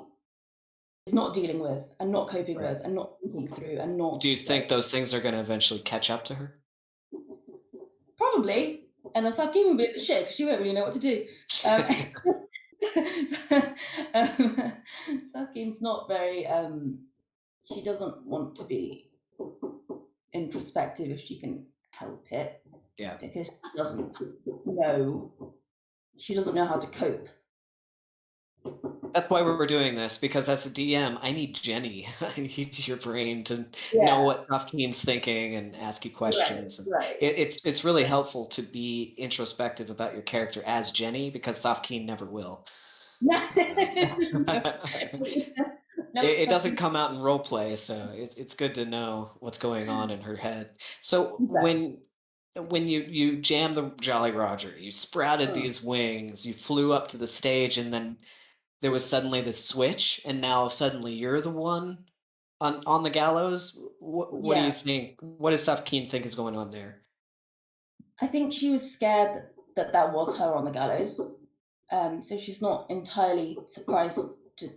is not dealing with and not coping Right. with and not thinking through and not Do you like think those things are going to eventually catch up to her? probably. And then Safkeen will be at the shit because she won't really know what to do. Um, um, Safkeen's not very. She doesn't want to be introspective if she can help it Yeah. because know she doesn't know how to cope. That's why we're doing this, because as a DM, I need Jenny. I need your brain to know Yeah, what Safkine's thinking and ask you right, questions. And right. it's really helpful to be introspective about your character as Jenny, because Safkine never will. No, It, no, it doesn't Safkeen. come out in role play, so it's good to know what's going on in her head. So Exactly. when you jam the Jolly Roger, you sprouted Mm, these wings, you flew up to the stage, and then there was suddenly this switch, and now suddenly you're the one on the gallows. What do you yeah, think? What does Safkeen think is going on there? I think she was scared that that was her on the gallows. So she's not entirely surprised to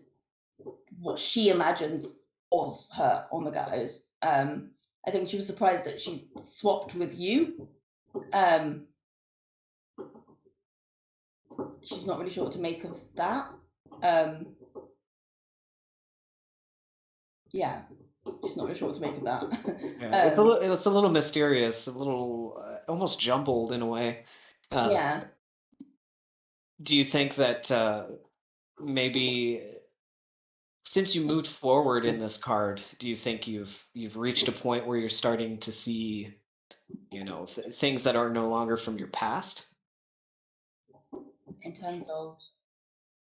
what she imagines was her on the gallows. I think she was surprised that she swapped with you. Um, she's not really sure what to make of that. Um, yeah, she's not really sure what to make of that. Yeah, it's a little mysterious, a little almost jumbled in a way. Uh, Yeah, do you think that maybe since you moved forward in this card, do you think you've reached a point where you're starting to see, things that are no longer from your past? in terms of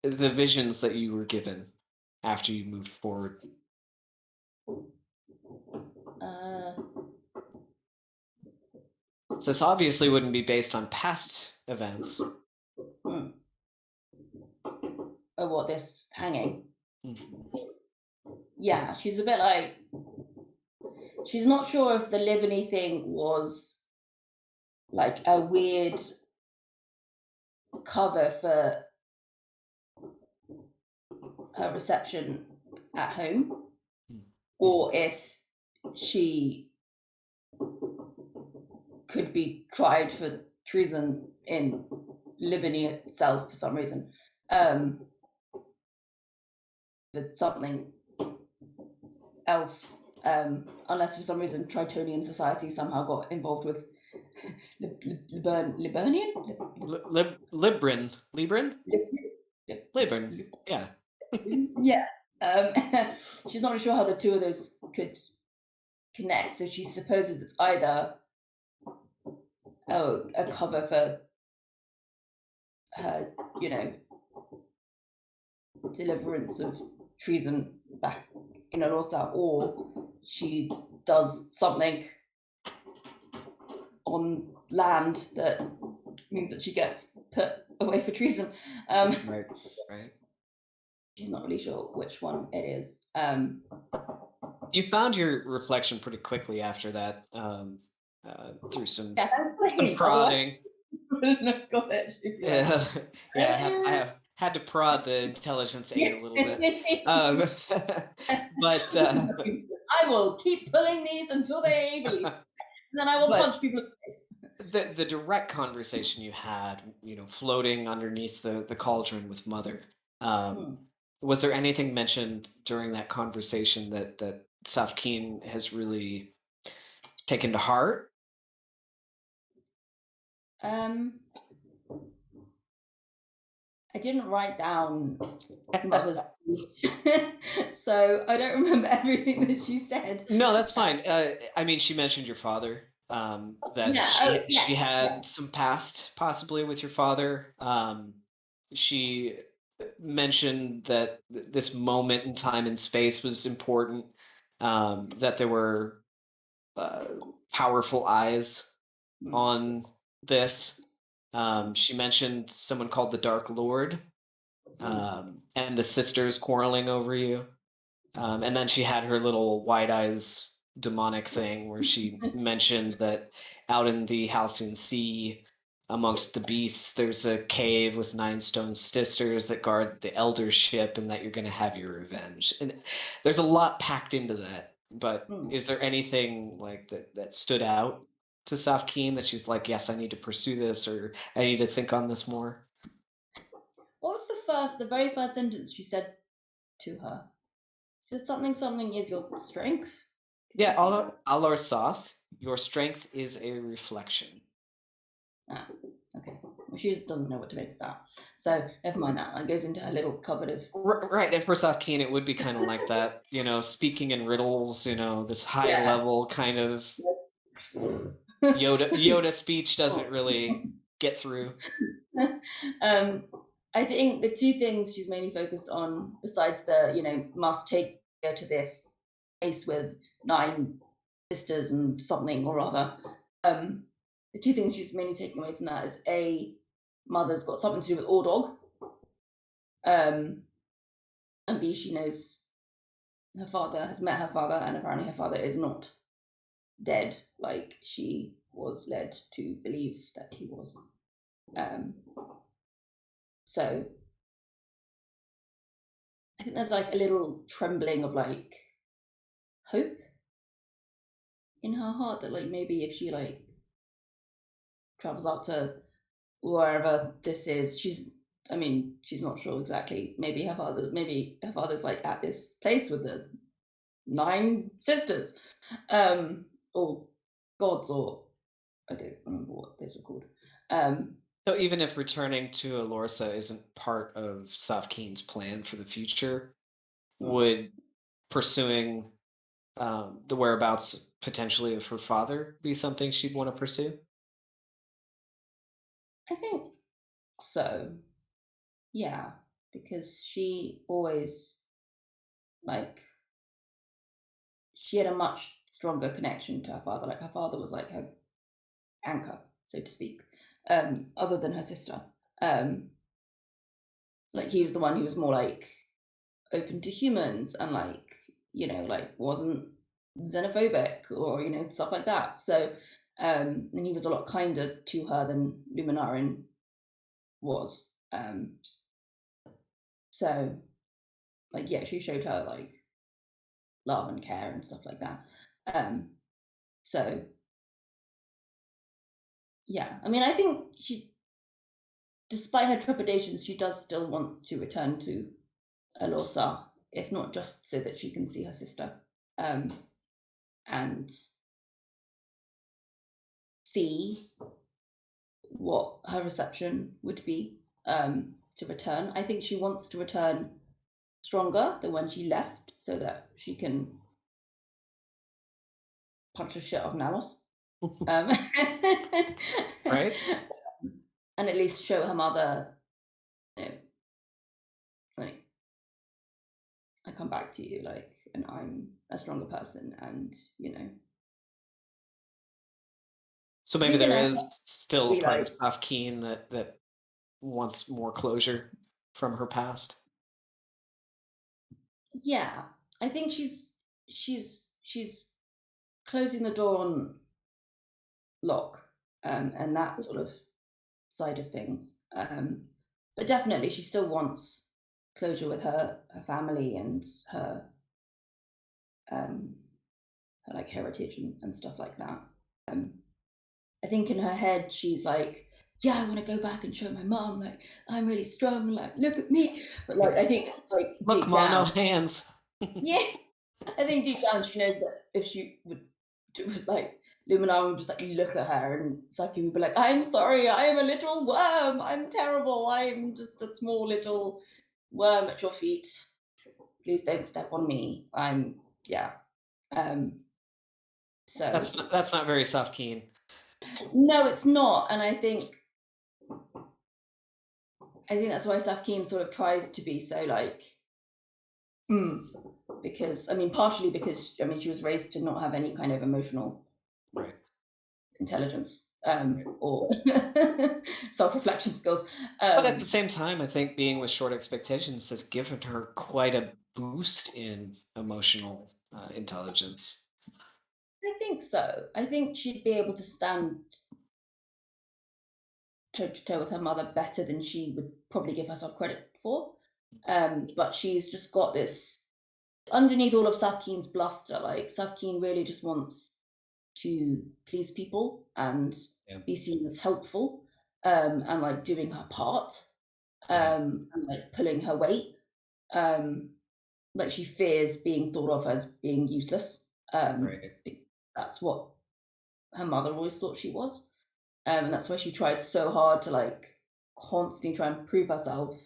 The visions that you were given after you moved forward. uh, So this obviously wouldn't be based on past events. hmm, oh, what this hanging? Mhm. Yeah, she's a bit like she's not sure if the Libany thing was like a weird cover for her reception at home, or if she could be tried for treason in Libany itself for some reason. Um, for something else, unless for some reason Tritonian society somehow got involved with Liburnian? Librin? Lib- Librin. Lib- Yeah. yeah. Um, she's not really sure how the two of those could connect, so she supposes it's either a cover for her, you know, deliverance of treason back in Alosa, or she does something on land that means that she gets put away for treason. Um, Right. Right. she's not really sure which one it is. You found your reflection pretty quickly after that, through Yeah, some thankfully, otherwise prodding. I wouldn't have got it. She'd be like, Yeah, yeah. I have had to prod the intelligence aid a little bit, um, but I will keep pulling these until they release. And then I will but punch people in the face. the direct conversation you had, floating underneath the cauldron with Mother. Um, Hmm. was there anything mentioned during that conversation that Safkeen has really taken to heart? Um, I didn't write down mother's speech, so I don't remember everything that she said. No, that's fine. I mean, she mentioned your father. That Yeah. Oh, she yes. Yeah. had some past possibly with your father. She mentioned that this moment in time and space was important. That there were uh, powerful eyes Mm, on this. She mentioned someone called the Dark Lord, mm. and the sisters quarreling over you. And then she had her little wide eyes demonic thing where she mentioned that out in the Halcyon Sea, amongst the beasts, there's a cave with nine stone sisters that guard the elder ship, and that you're going to have your revenge. And there's a lot packed into that. But Mm. is there anything like that stood out to Safkeen that she's like, yes, I need to pursue this, or I need to think on this more? What was the very first sentence she said to her? She said something, something is your strength. Did she Yeah, say that? Alor Soth, your strength is a reflection. Ah, okay. Well, she just doesn't know what to make of that. So never mind that. That goes into her little cupboard of Right, and for Safkeen, it would be kind of like that, speaking in riddles, this high yeah. level kind of Yes. Yoda speech doesn't really get through. um, I think the two things she's mainly focused on, besides the must take her to this place with nine sisters and something or other. Um, the two things she's mainly taking away from that is a mother's got something to do with Ordog, um, and B she knows her father has met her father, and apparently her father is not dead like she was led to believe that he was. Um, so I think there's like a little trembling of like hope in her heart that like maybe if she like travels out to wherever this is, she's not sure exactly. Maybe her father's like at this place with the nine sisters, or gods, or I don't remember what those were called. Um, So even if returning to Alorsa isn't part of Safkeen's plan for the future, mm, would pursuing the whereabouts potentially of her father be something she'd want to pursue? I think so. Yeah, because she always like she had a much stronger connection to her father. Like her father was like her anchor, so to speak, other than her sister. Um, like he was the one who was more like open to humans and like like wasn't xenophobic or stuff like that. So and he was a lot kinder to her than Luminarin was. So like yeah, she showed her like love and care and stuff like that. Um, so yeah, I mean, I think she, despite her trepidations, she does still want to return to Alosa, if not just so that she can see her sister, and see what her reception would be to return. I think she wants to return stronger than when she left, so that she can punch the shit off Nalos, um, Right? and at least show her mother, you know, like I come back to you, like, and I'm a stronger person, and So I maybe think in there her head is she'll still a be part of like, Safkeen that wants more closure from her past. yeah, I think she's closing the door on Locke, and that sort of side of things. But definitely, she still wants closure with her family and um, her like heritage and stuff like that. Um, I think in her head she's like, "Yeah, I want to go back and show my mom like I'm really strong. Like, look at me." But like, I think like Look, deep Ma, no down, hands. yeah, I think deep down she knows that if she would like Luminar would just like look at her and Saki would be like, "I'm sorry, I am a little worm. I'm terrible. I'm just a small little worm at your feet. Please don't step on me. I'm yeah." Um, So That's not very Safkeen. no, it's not, and I think that's why Safkeen sort of tries to be so like, mm, because I mean, partially because I mean she was raised to not have any kind of emotional Right, intelligence right. or self-reflection skills. But at the Um, same time, I think being with short expectations has given her quite a boost in emotional intelligence. I think so. I think she'd be able to stand toe to toe with her mother better than she would probably give herself credit for. But she's just got this underneath all of Safkeen's bluster. Like Safkeen really just wants to please people and Yeah, be seen as helpful, and like doing her part, yeah, and like pulling her weight. Um, like she fears being thought of as being useless. right, That's what her mother always thought she was. And that's why she tried so hard to like constantly try and prove herself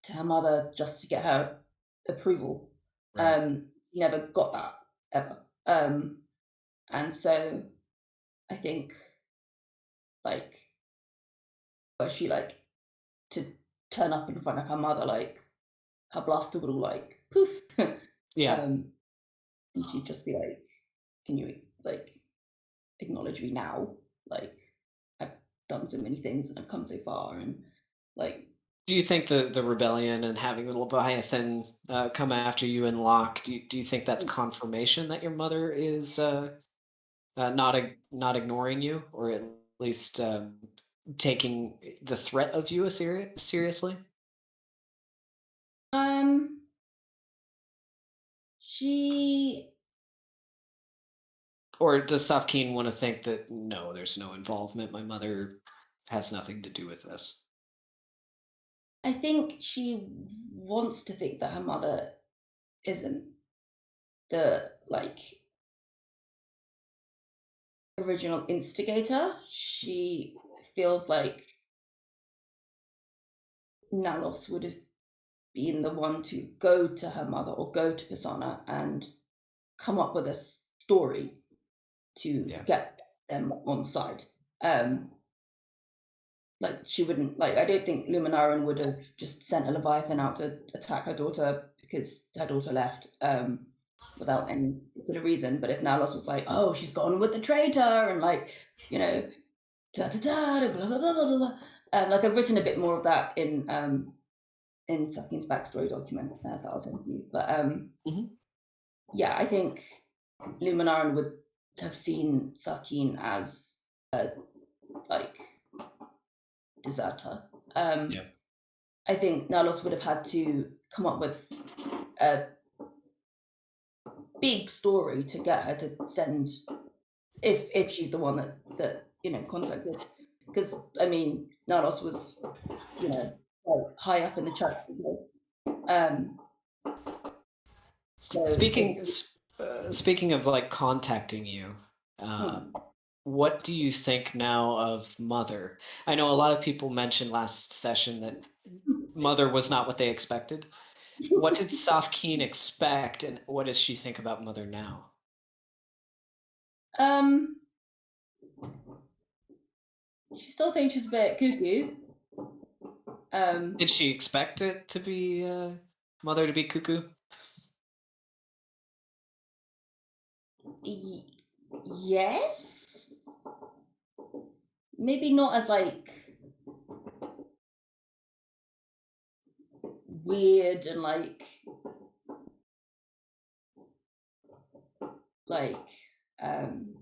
to her mother just to get her approval. right. She never got that ever. And so I think like where she like to turn up in front of her mother, like her bluster would all like poof. Yeah. um, and she'd just be like, "Can you like acknowledge me now? Like I've done so many things and I've come so far, and like Do you think the rebellion and having the Leviathan come after you and Locke? Do you think that's confirmation that your mother is not ignoring you, or at least taking the threat of you seriously? um she Or does Safkeen want to think that no, there's no involvement? My mother has nothing to do with this. I think she wants to think that her mother isn't the like original instigator. She feels like Nalos would have been the one to go to her mother or go to Pisana and come up with a story to Yeah, get them on side. Um, like she wouldn't like I don't think Luminarin would have just sent a Leviathan out to attack her daughter because her daughter left without any particular reason. But if Nalos was like, oh, she's gone with the traitor and like, you know, da da da blah blah blah blah blah. Like I've written a bit more of that in Safkin's backstory document that I'll send you. But hmm, yeah, I think Luminarin would have seen Safkin as a like deserter. yeah. I think Nalos would have had to come up with a big story to get her to send if she's the one that contacted. Because I mean, Nalos was quite high up in the church. Um, so Speaking of like contacting you, hmm. what do you think now of Mother? I know a lot of people mentioned last session that Mother was not what they expected. What did Safkeen expect, and what does she think about Mother now? um, she still thinks she's a bit cuckoo. Did Um, she expect it to be Mother to be cuckoo? y- yes, maybe not as like weird and like um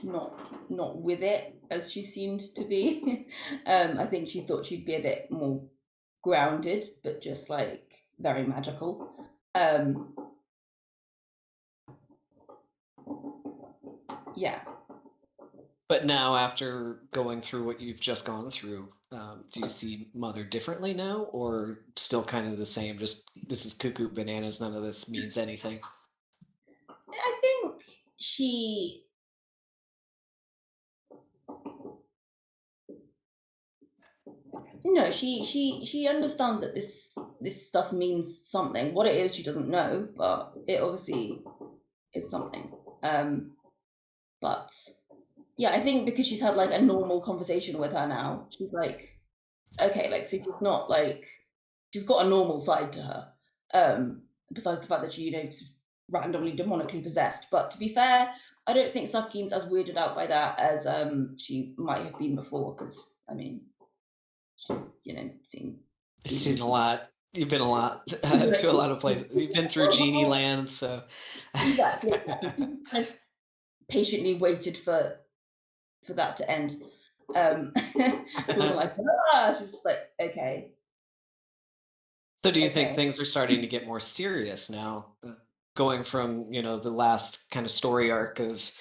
not with it as she seemed to be. I think she thought she'd be a bit more grounded, but just like very magical. Um, yeah, But now, after going through what you've just gone through, do you see Mother differently now, or still kind of the same? Just this is cuckoo bananas. None of this means anything. I think she. No, she understands that this stuff means something. What it is, she doesn't know, but it obviously is something. But yeah, I think because she's had like a normal conversation with her now, she's like, okay, like so she's not like she's got a normal side to her. Besides the fact that she, is randomly demonically possessed. But to be fair, I don't think Safkine's as weirded out by that as she might have been before, because I mean, she's, seen Seen demons a and lot. You've been a lot to a lot of exactly. places. You've been through Genie Land, so Exactly. She kind of patiently waited for that to end. She wasn't like, ah, she was just like, okay, So do you think okay. things are starting to get more serious now? Going from, the last kind of story arc of,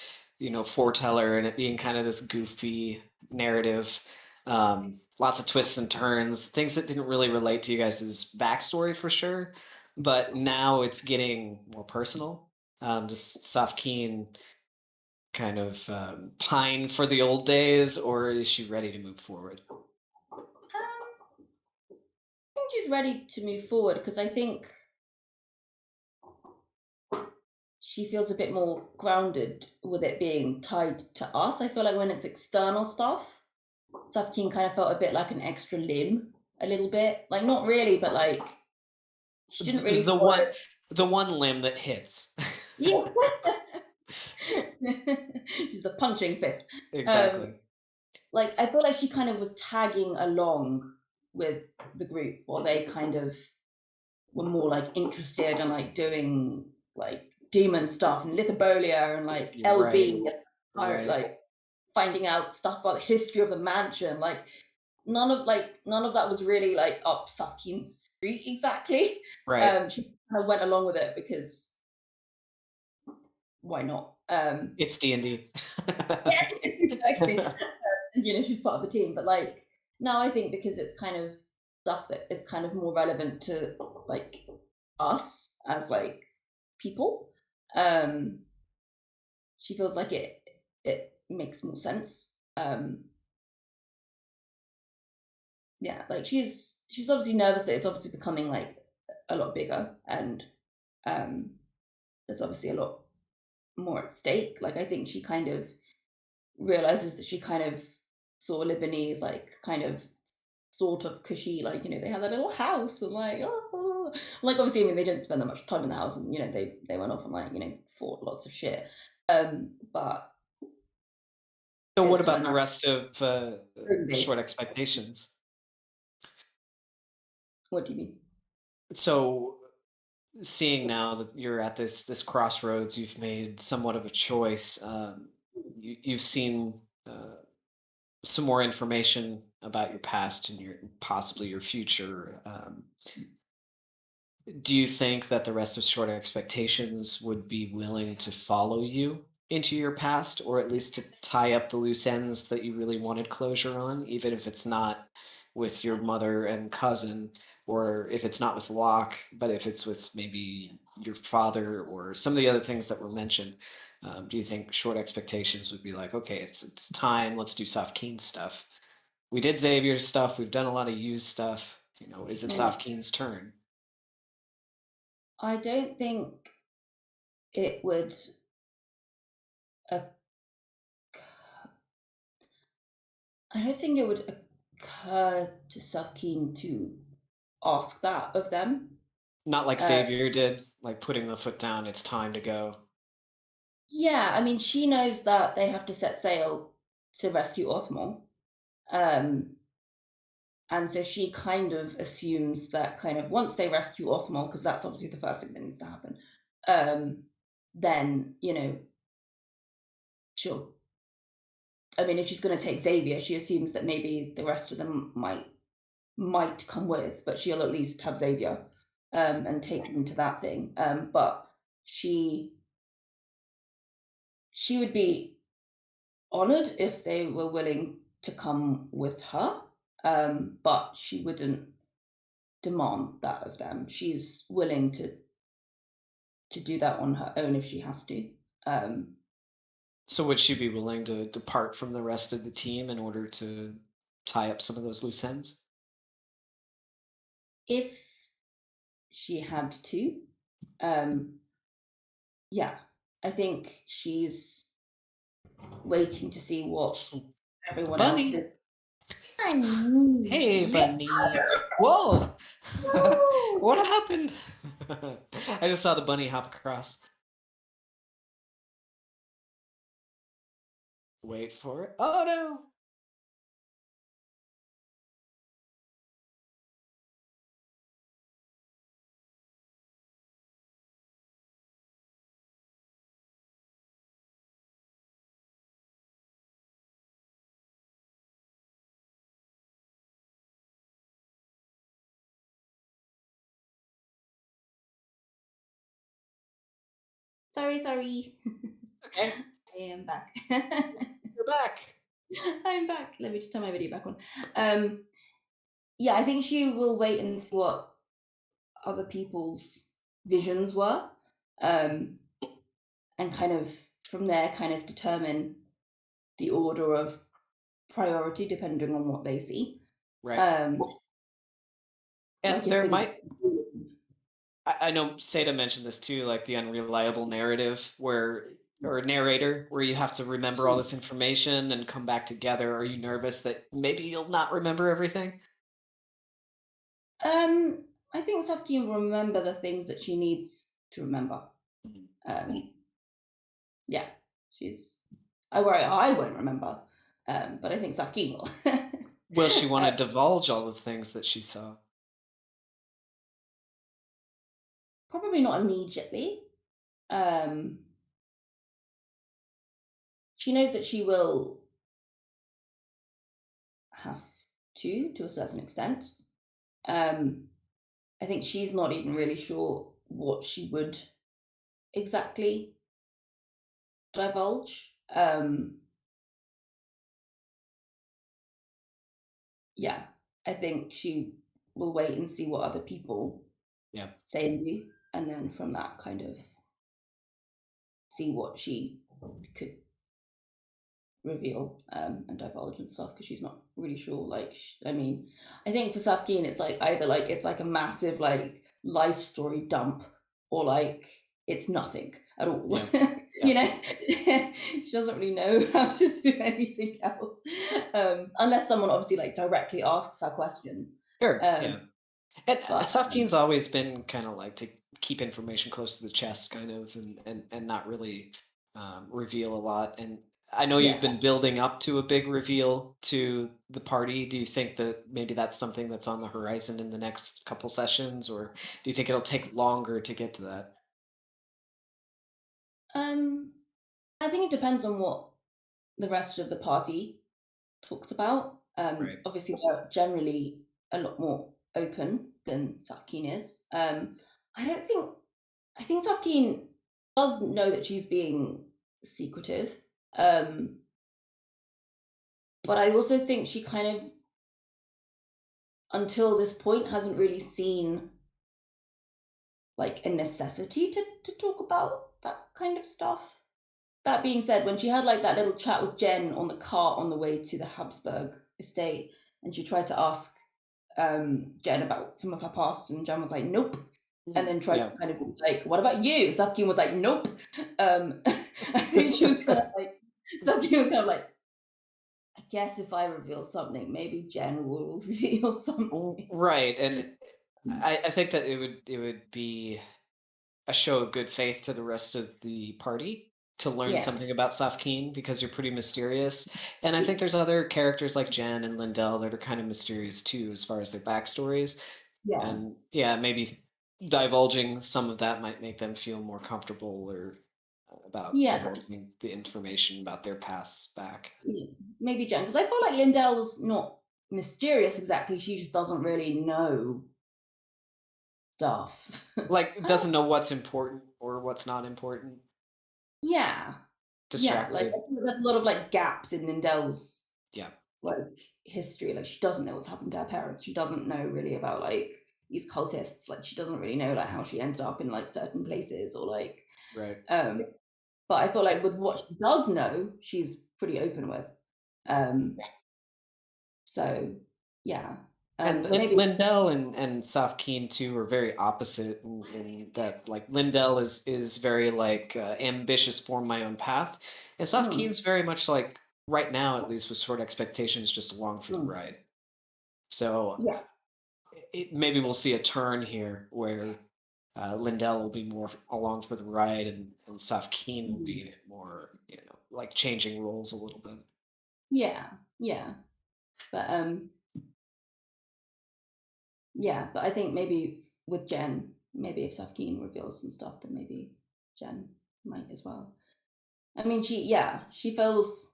Foreteller and it being kind of this goofy narrative, lots of twists and turns, things that didn't really relate to you guys' backstory for sure. But now it's getting more personal. Does Safkeen kind of pine for the old days, or is she ready to move forward? I think she's ready to move forward because I think she feels a bit more grounded with it being tied to us. I feel like when it's external stuff, Safteen kind of felt a bit like an extra limb, a little bit. Like not really, but like she didn't The, really the follow. one, the one limb that hits. Yeah. She's the punching fist. Um, Exactly. like I feel like she kind of was tagging along with the group, or they kind of were more like interested in like doing like demon stuff and lithobolia and like You're right. LB, Right. like finding out stuff about the history of the mansion. Like none of that was really like up Safkin's street exactly. Right. She kind of went along with it because why not? It's D&D. Yeah, exactly. And, she's part of the team. But like now I think because it's kind of stuff that is kind of more relevant to like us as like people, um, she feels like it makes more sense. Yeah, like she's obviously nervous that it's obviously becoming like a lot bigger, and um there's obviously a lot more at stake. Like I think she kind of realizes that she kind of saw Lebanese like kind of sort of cushy, like, they had their little house and like, oh, like obviously, I mean, they didn't spend that much time in the house and, they went off and like, fought lots of shit. But So it was what kind of about the nice rest of home Short based. Expectations? What do you mean? So seeing now that you're at this crossroads, you've made somewhat of a choice. You've seen some more information about your past and your possibly your future. Do you think that the rest of Short Expectations would be willing to follow you into your past, or at least to tie up the loose ends that you really wanted closure on, even if it's not with your mother and cousin, or if it's not with Locke, but if it's with maybe your father or some of the other things that were mentioned? Do you think Short Expectations would be like, okay, it's time, let's do Soft Keen stuff? We did Xavier's stuff, we've done a lot of used stuff. Is it Mm. Soft Keen's turn? I don't think it would oc- I don't think it would occur to Safkeen to ask that of them. Not like Uh, Xavier did, like putting the foot down, "It's time to go." yeah, I mean, she knows that they have to set sail to rescue Othmar. Um, and so she kind of assumes that kind of once they rescue Othmar, because that's obviously the first thing that needs to happen, um, then, she'll, I mean, if she's going to take Xavier, she assumes that maybe the rest of them might come with, but she'll at least have Xavier and take him to that thing. But she she would be honored if they were willing to come with her, but she wouldn't demand that of them. She's willing to do that on her own if she has to. Um, So would she be willing to depart from the rest of the team in order to tie up some of those loose ends? if she had to, um, yeah, I think she's waiting to see what everyone else is. Bunny. I mean, Hey, yeah. bunny. Whoa. No. What happened? I just saw the bunny hop across. Wait for it. Oh no. Sorry, sorry. Okay, I am back. you're back. I'm back. Let me just turn my video back on. Um, yeah, I think she will wait and see what other people's visions were, um, and kind of from there, kind of determine the order of priority depending on what they see. Right. Um, And like if there things might I know Seda mentioned this too, like the unreliable narrative where or narrator where you have to remember all this information and come back together. Are you nervous that maybe you'll not remember everything? I think Safkine will remember the things that she needs to remember. Mhm. Um, yeah, she's. I worry I won't remember, but I think Safkine will. Will she want uh, to divulge all the things that she saw? probably not immediately. Um, she knows that she will have to a certain extent. Um, I think she's not even really sure what she would exactly divulge. Yeah, I think she will wait and see what other people Yeah. say and do, and then from that kind of see what she could reveal and divulge and stuff because she's not really sure. Like, I mean, I think for Safkeen, it's like either like it's like a massive like life story dump, or like it's nothing at all. Yeah. Yeah. You know, she doesn't really know how to do anything else unless someone obviously like directly asks her questions. Sure. Um, Yeah. And but Safkine's always been kind of like to keep information close to the chest, kind of, and not really reveal a lot. And I know you've yeah. been building up to a big reveal to the party. Do you think that maybe that's something that's on the horizon in the next couple sessions, or do you think it'll take longer to get to that? Um, I think it depends on what the rest of the party talks about. Right. Obviously, they're generally a lot more open than Safkeen is. I don't think, I think Safkeen does know that she's being secretive, um, but I also think she kind of, until this point, hasn't really seen like a necessity to talk about that kind of stuff. That being said, when she had like that little chat with Jen on the cart on the way to the Habsburg estate, and she tried to ask Jen about some of her past, and Jen was like, "Nope," and Mm, then tried yeah. to kind of be like, "What about you?" Safkin was like, "Nope." I think she was kind of like, Safkin was kind of like, "I guess if I reveal something, maybe Jen will reveal something." Right. And I think that it would be a show of good faith to the rest of the party to learn Yeah, something about Safkeen because you're pretty mysterious. And I think there's other characters like Jen and Lindell that are kind of mysterious too, as far as their backstories. yeah, And yeah, maybe divulging some of that might make them feel more comfortable or about yeah, divulging the information about their pasts back. yeah. Maybe Jen, because I feel like Lindell's not mysterious exactly. She just doesn't really know stuff. Like doesn't know what's important or what's not important. Yeah. Yeah, like, I Distracted. think there's a lot of, like, gaps in Lindell's, Yeah. like, history, like, she doesn't know what's happened to her parents, she doesn't know really about, like, these cultists, like, she doesn't really know, like, how she ended up in, like, certain places or, like, Right. um but I feel like with what she does know, she's pretty open with. Um, so, yeah. And But maybe Lindell and Safkeen too are very opposite in that like Lindell is very like ambitious, form my own path, and mm, Safkeen's very much like right now at least with short expectations, just along for the mm, ride. So yeah, maybe we'll see a turn here where Lindell will be more along for the ride, and Safkeen will mhm, be more like changing roles a little bit. yeah, yeah. But yeah, but I think maybe with Jen, maybe if Safkeen reveals some stuff, then maybe Jen might as well. I mean, she feels.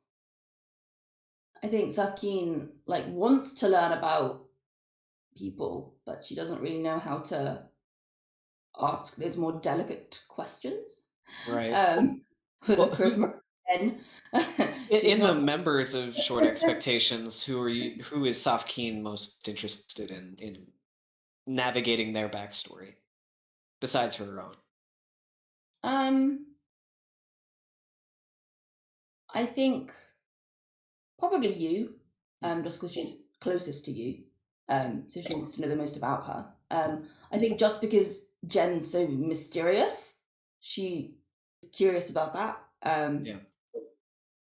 I think Safkeen like wants to learn about people, but she doesn't really know how to ask those more delicate questions. Right. Um, with a Well, charisma of 10. She's in the not. members of Short Expectations, who is Saf Keen most interested in navigating their backstory besides her own? um, I think probably you, Mhm. just because she's closest to you. So she Right. wants to know the most about her. I think just because Jen's so mysterious, she is curious about that. Yeah.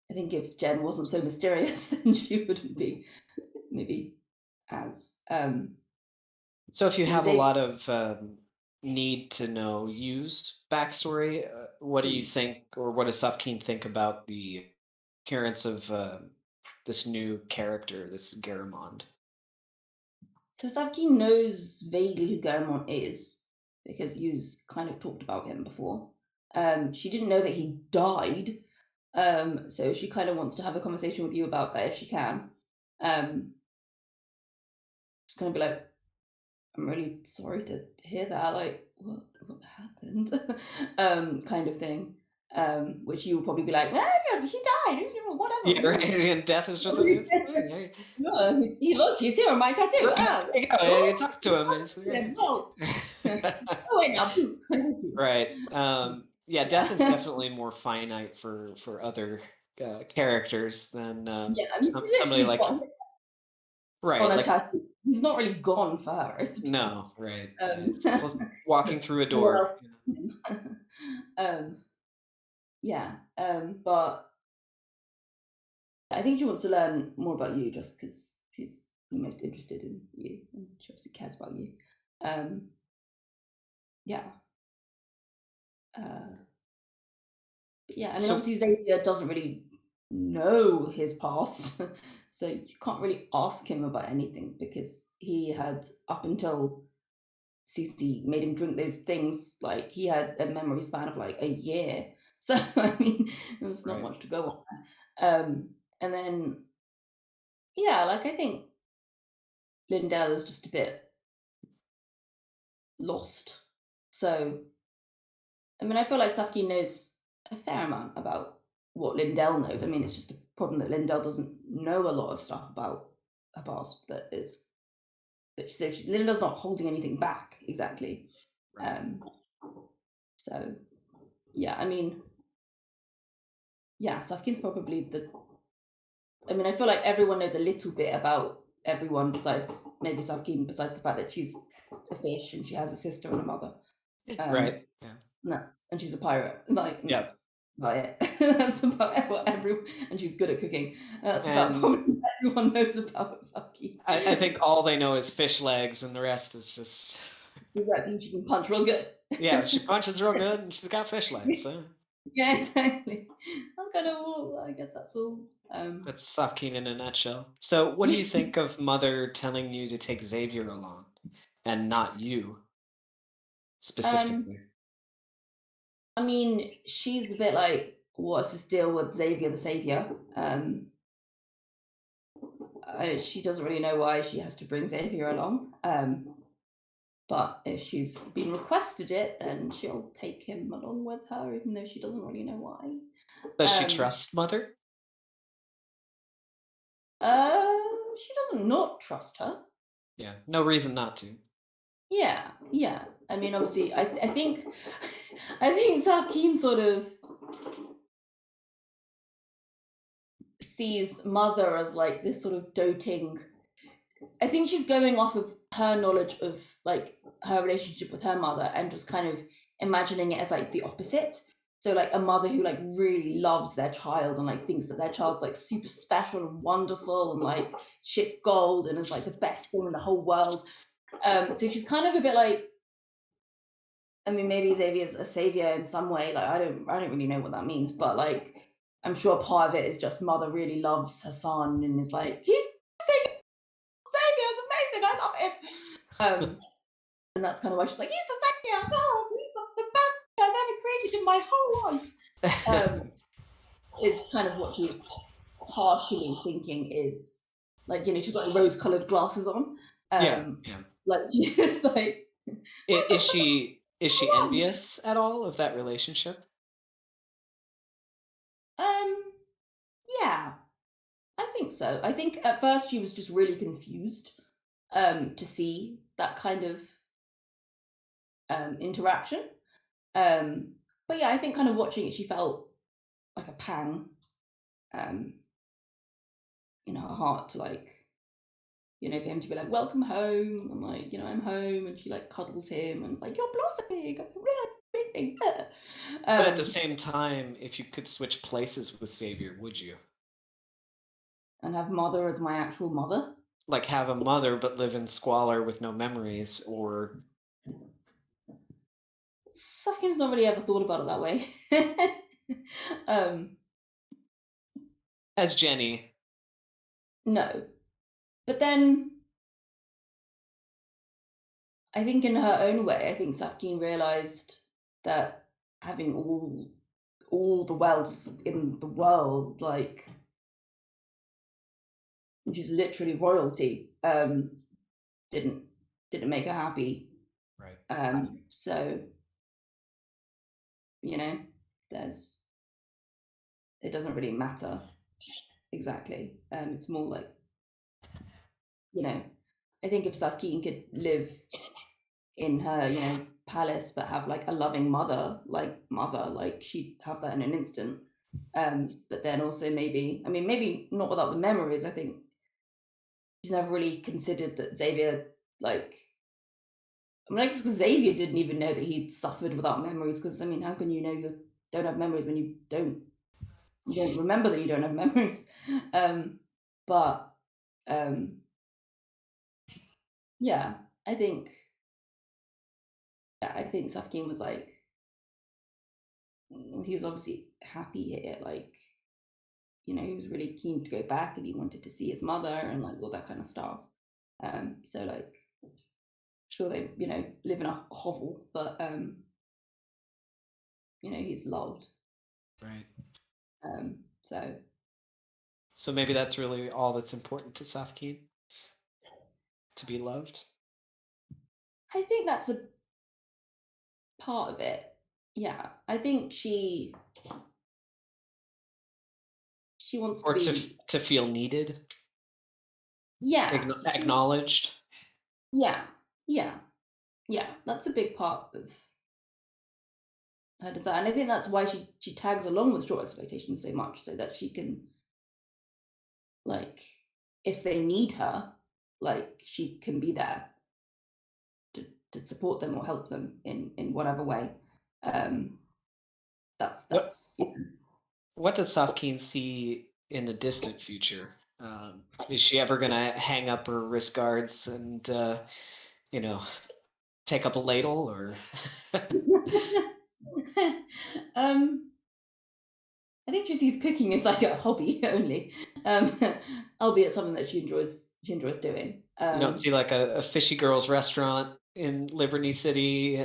I think if Jen wasn't so mysterious, then she wouldn't be maybe as So if you I mean, have a lot of need to know used backstory, what do you mm. think, or what does Saf Keen think about the appearance of this new character, this Garamond? So Savki knows vaguely who Garamond is because you's kind of talked about him before. She didn't know that he died, so she kind of wants to have a conversation with you about that if she can. Um, just kind of be like, "I'm really sorry to hear that. Like, what happened?" Kind of thing. Which you will probably be like, "Ah, he died. Whatever." Yeah, right. And death is just it's okay. No, look, he's here on my tattoo. Right, Ah, there you go. Yeah, oh, you talk to him. It's yeah, great. no. Oh wait, now, boo. I hate you. Right. Yeah, death is Yeah, definitely more finite for other characters than yeah. I mean, he's somebody literally like got on right, a like tattoo. He's not really gone for her, I suppose. no, right. Yeah, Um, it's just walking through a what door. else? um, yeah. But I think she wants to learn more about you just because she's the most interested in you and she obviously cares about you. Um, yeah. Uh, but yeah, I mean, So obviously Xavier doesn't really know his past, so you can't really ask him about anything because he had up until Cece made him drink those things, like he had a memory span of like a year. So I mean, there's not right, much to go on. And then yeah, like I think Lindell is just a bit lost. So I mean, I feel like Safki knows a fair amount about what Lindell knows. I mean, it's just a problem that Lindell doesn't know a lot of stuff about her past that is. But Lindell's not holding anything back exactly. right. Um, so yeah, I mean, yeah, Safkin's probably the. I mean, I feel like everyone knows a little bit about everyone besides maybe Safkin, besides the fact that she's a fish and she has a sister and a mother. Right. Um, Yeah. and she's a pirate. Like, and Yeah. that's about it. That's about what everyone. And she's good at cooking. That's about And probably what everyone knows about Saki. I think all they know is fish legs and the rest is just Exactly, she can punch real good. yeah, she punches real good and she's got fish legs, so Yeah, exactly. That's kind of all. I guess that's all. that's Safkeen in a nutshell. So, what do you think of Mother telling you to take Xavier along and not you um, specifically? I mean, she's a bit like, what's this deal with Xavier the Savior? She doesn't really know why she has to bring Xavier along. But if she's been requested it, then she'll take him along with her, even though she doesn't really know why. Does she Um, trust Mother? she doesn't not trust her. Yeah, no reason not to. Yeah, yeah. I mean, obviously, I think, I think Sarkeen sort of sees Mother as like this sort of doting, I think she's going off of her knowledge of like her relationship with her mother and just kind of imagining it as like the opposite. So like a mother who like really loves their child and like thinks that their child's like super special and wonderful and like shit's gold and is like the best thing in the whole world. So she's kind of a bit like, I mean, maybe Xavier's a savior in some way. Like I don't really know what that means, but like I'm sure part of it is just mother really loves her son and is like, he's savior, is amazing, I love him. And that's kind of why she's like, he's the savior, oh, he's the best thing I've ever created in my whole life. Is kind of what she's partially thinking is like, she's got like rose-colored glasses on. Yeah, Um, yeah. like she's like, where's the Is she one? envious at all of that relationship? Um, yeah, I think so. I think at first she was just really confused to see that kind of interaction. But yeah, I think kind of watching it, she felt like a pang um, in her heart to like, for him to be like, "Welcome home," and like, "I'm home," and she like cuddles him and it's like, "You're blossoming, I'm really amazing." But at the Um, same time, if you could switch places with Xavier, would you? and have mother as my actual mother. Like, have a mother but live in squalor with no memories, or Safkin's not really ever thought about it that way. um, as Jenny. no, but then I think in her own way, I think Safkin realized that having all the wealth in the world, like which is literally royalty, didn't didn't make her happy. Right. So you know, there's it doesn't really matter exactly. It's more like you know, I think if Safkin could live in her palace, but have like a loving mother, like she'd have that in an instant. But then also maybe, I mean, maybe not without the memories. I think she's never really considered that Xavier like I mean, I guess 'cause Xavier didn't even know that he'd suffered without memories. Because I mean, how can you know you don't have memories when you don't remember that you don't have memories? Um, but, um, yeah, I think Safkin was like he was obviously happy here, like, he was really keen to go back and he wanted to see his mother and, like, all that kind of stuff. So, like, sure they, live in a hovel, but, he's loved. Right. So So maybe that's really all that's important to Safkeen, to be loved. I think that's a part of it. Yeah, I think she wants to Or be. to feel needed, Yeah, she acknowledged. yeah, yeah, yeah, that's a big part of her desire, and I think that's why she tags along with Short Expectations so much, so that she can, like, if they need her, like, she can be there to support them or help them in whatever way. Um, What that's what does Safkeen see in the distant future? Is she ever gonna hang up her wrist guards and you know take up a ladle, or um, I think she sees cooking as like a hobby only, um, albeit something that she enjoys doing. you don't see like a fishy girls restaurant in Liberty City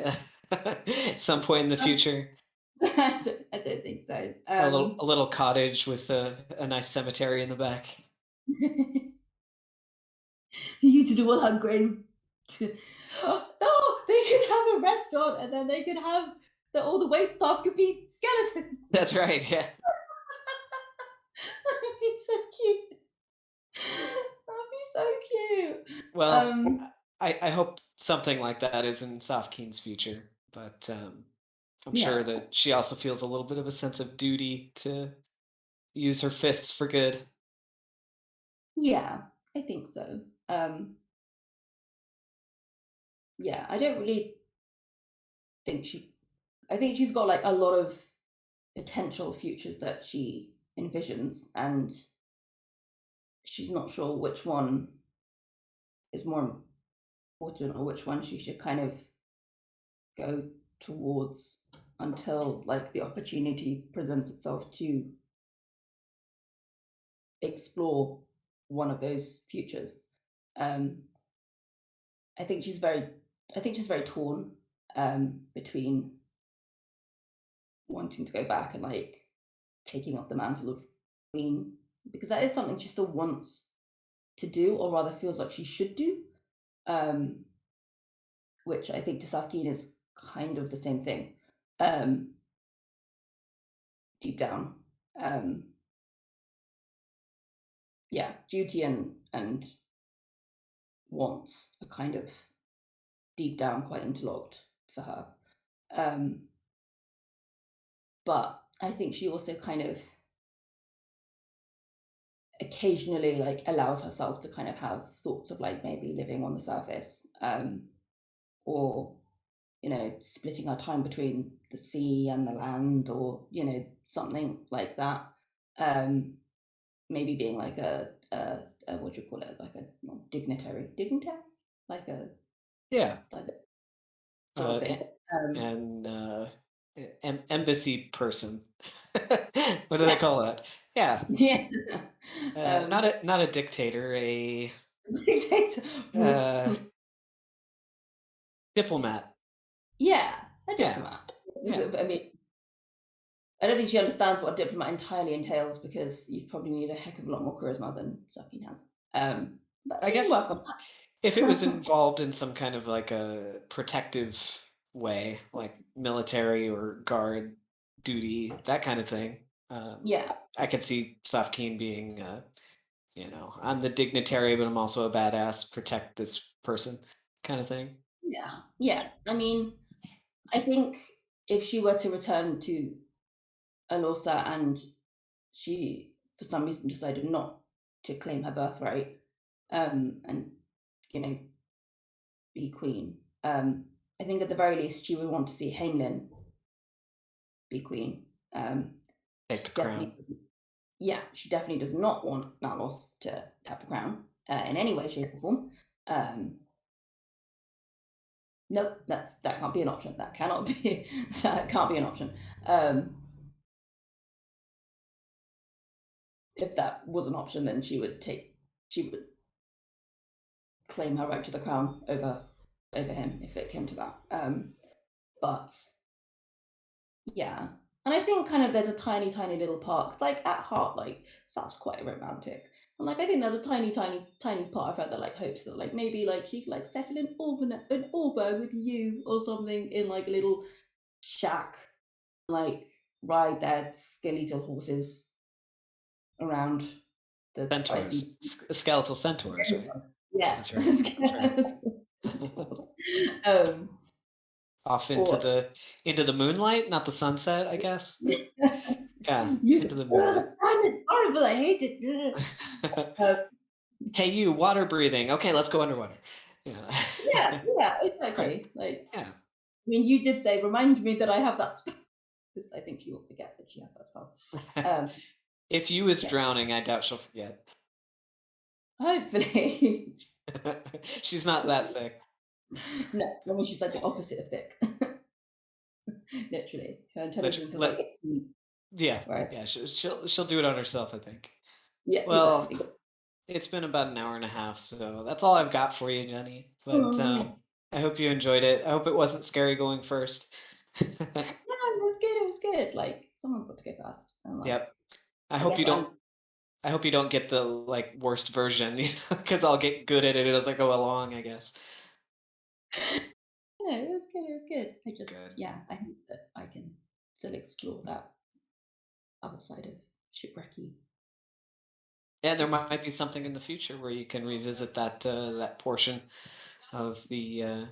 at some point in the future? I don't think so. A little cottage with a nice cemetery in the back. For you to do all her grave. No, they could have a restaurant, and then they could have all the wait staff could be skeletons. That's right. Yeah. That'd be so cute. That'd be so cute. Well, I hope something like that is in Safkeen's future, but I'm sure Yeah, that she also feels a little bit of a sense of duty to use her fists for good. yeah, I think so. Um, yeah, I don't really think she. I think she's got like a lot of potential futures that she envisions, and she's not sure which one is more important or which one she should kind of go towards until like the opportunity presents itself to explore one of those futures. Um, I think she's very, I think she's very torn between wanting to go back and like taking up the mantle of queen because that is something she still wants to do, or rather feels like she should do. Um, which I think to Safkaen is kind of the same thing, um, deep down. Um, yeah, duty and wants are kind of deep down quite interlocked for her. Um, but I think she also kind of occasionally like allows herself to kind of have thoughts of like maybe living on the surface, or splitting our time between the sea and the land, or something like that. Um, maybe being like a what do you call it, like a not dignitary, like Yeah. a sort of Uh, thing. a- Um, and embassy person. What do they yeah, call that? Yeah. yeah. Not um, a dictator, a dictator. uh, diplomat. Yeah, a Yeah. diplomat. Yeah. I mean, I don't think she understands what a diplomat entirely entails because you probably need a heck of a lot more charisma than Sabine has. But I she can guess work on if it was that. involved in some kind of like a protective way, like military or guard duty, that kind of thing, Yeah, I could see Safkeen being, I'm the dignitary, but I'm also a badass, protect this person kind of thing. yeah, yeah. I mean, I think if she were to return to Alosa and she, for some reason, decided not to claim her birthright, and you know, be queen, I think at the very least she would want to see Hamelin be queen. Take the She crown. definitely, yeah, she definitely does not want Nalos to have the crown in any way, shape, or form. Um, nope, that can't be an option. That cannot be that can't be an option. Um, if that was an option, then she would claim her right to the crown over him if it came to that. But yeah, and I think kind of there's a tiny, tiny little part 'cause, like at heart, like Saf's quite romantic, and like I think there's a tiny, tiny, tiny part of her that like hopes that like maybe like she could like settle in Auburn with you or something in like a little shack, like ride their skeletal horses around the icy. Centaurs, skeletal centaurs, right? Yes. That's right. That's right. um, Off or into the moonlight, not the sunset, I guess. Yeah, you said, into the "Oh, the moonlight. sun, it's horrible, I hate it." Ugh. Hey, you, water breathing. Okay, let's go underwater. Yeah. Yeah, yeah, Right. exactly. Like, Yeah. I mean, you did say, "Remind me that I have that spell," because I think she will forget that she has that spell. Um, If you is yeah, drowning, I doubt she'll forget. hopefully. She's not that thick. No, I mean, she's like the opposite of thick. Literally. Her Let, intelligence is like let, 18, yeah, right? yeah. She'll do it on herself, I think. Yeah, Well, exactly, exactly. it's been about an hour and a half, so that's all I've got for you, Jenny. But Oh. I hope you enjoyed it. I hope it wasn't scary going first. No, it was good, it was good. Like, someone's got to go first. And like, Yep. I I hope guess you I'm don't. I hope you don't get the like worst version, because I'll get good at it as I go along. I guess. no, it was good, it was good. I just, Good. yeah, I think that I can still explore that other side of shipwrecky. And there might be something in the future where you can revisit that portion of the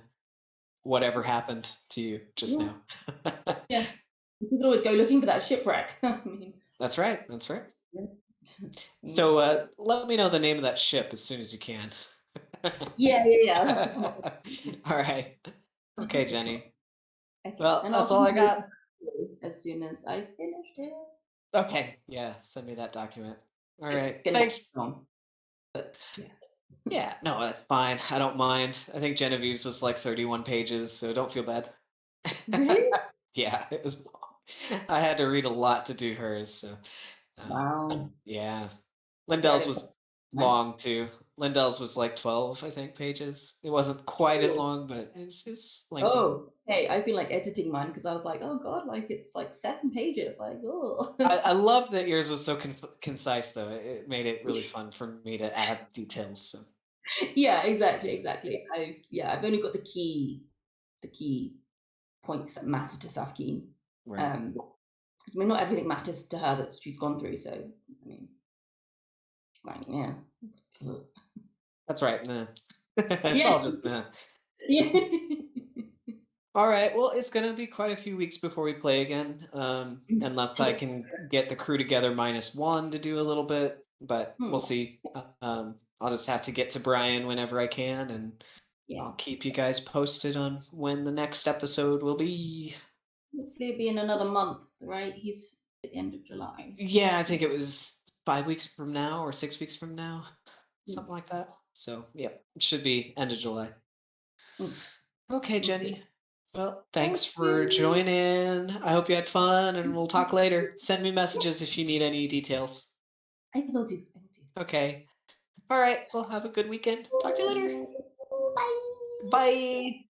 whatever happened to you just Yeah, now. yeah. You could always go looking for that shipwreck. I mean, That's right. That's right. yeah. Mm. So let me know the name of that ship as soon as you can. Yeah, I'll have to come up with something. All right. Okay, For sure. Jenny. Okay, Well, and I'll that's all send I you got. the review as soon as I finished it. Okay. Yeah, send me that document. All It's right. gonna Thanks. be long, but yeah. Yeah, no, that's fine. I don't mind. I think Genevieve's was like 31 pages, so don't feel bad. Really? Yeah, it was long. I had to read a lot to do hers, so Wow. yeah. Yeah, I Lindell's don't was man. long too. Lindell's was like 12, I think, pages. It wasn't quite as long, but it's lengthy. Oh, hey, I've been, like, editing mine because I was like, "Oh god, like, it's, like, 7 pages, like, oh." I love that yours was so concise, though. It made it really fun for me to add details. So Yeah, exactly. I've only got the key points that matter to Safkeen. right, 'Cause, I mean, not everything matters to her that she's gone through, so, I mean, she's like, yeah. that's right. Nah. It's Yeah. all just nah. Yeah. All right. Well, it's gonna be quite a few weeks before we play again, unless I Yeah. can get the crew together -1 to do a little bit. But we'll Hmm, see. I'll just have to get to Brian whenever I can, and yeah. I'll keep you guys posted on when the next episode will be. Hopefully it'll be in another month, right? He's at the end of July. Yeah, I think it was 5 weeks from now or 6 weeks from now, Hmm, something like that. So, yep, it should be end of July. hmm, Okay, sounds good. Jenny. Well, Thank thanks for you. joining. I hope you had fun, and we'll talk later. Send me messages if you need any details. I will do. Okay. All right. Well, have a good weekend. Talk to you later. Bye. Bye.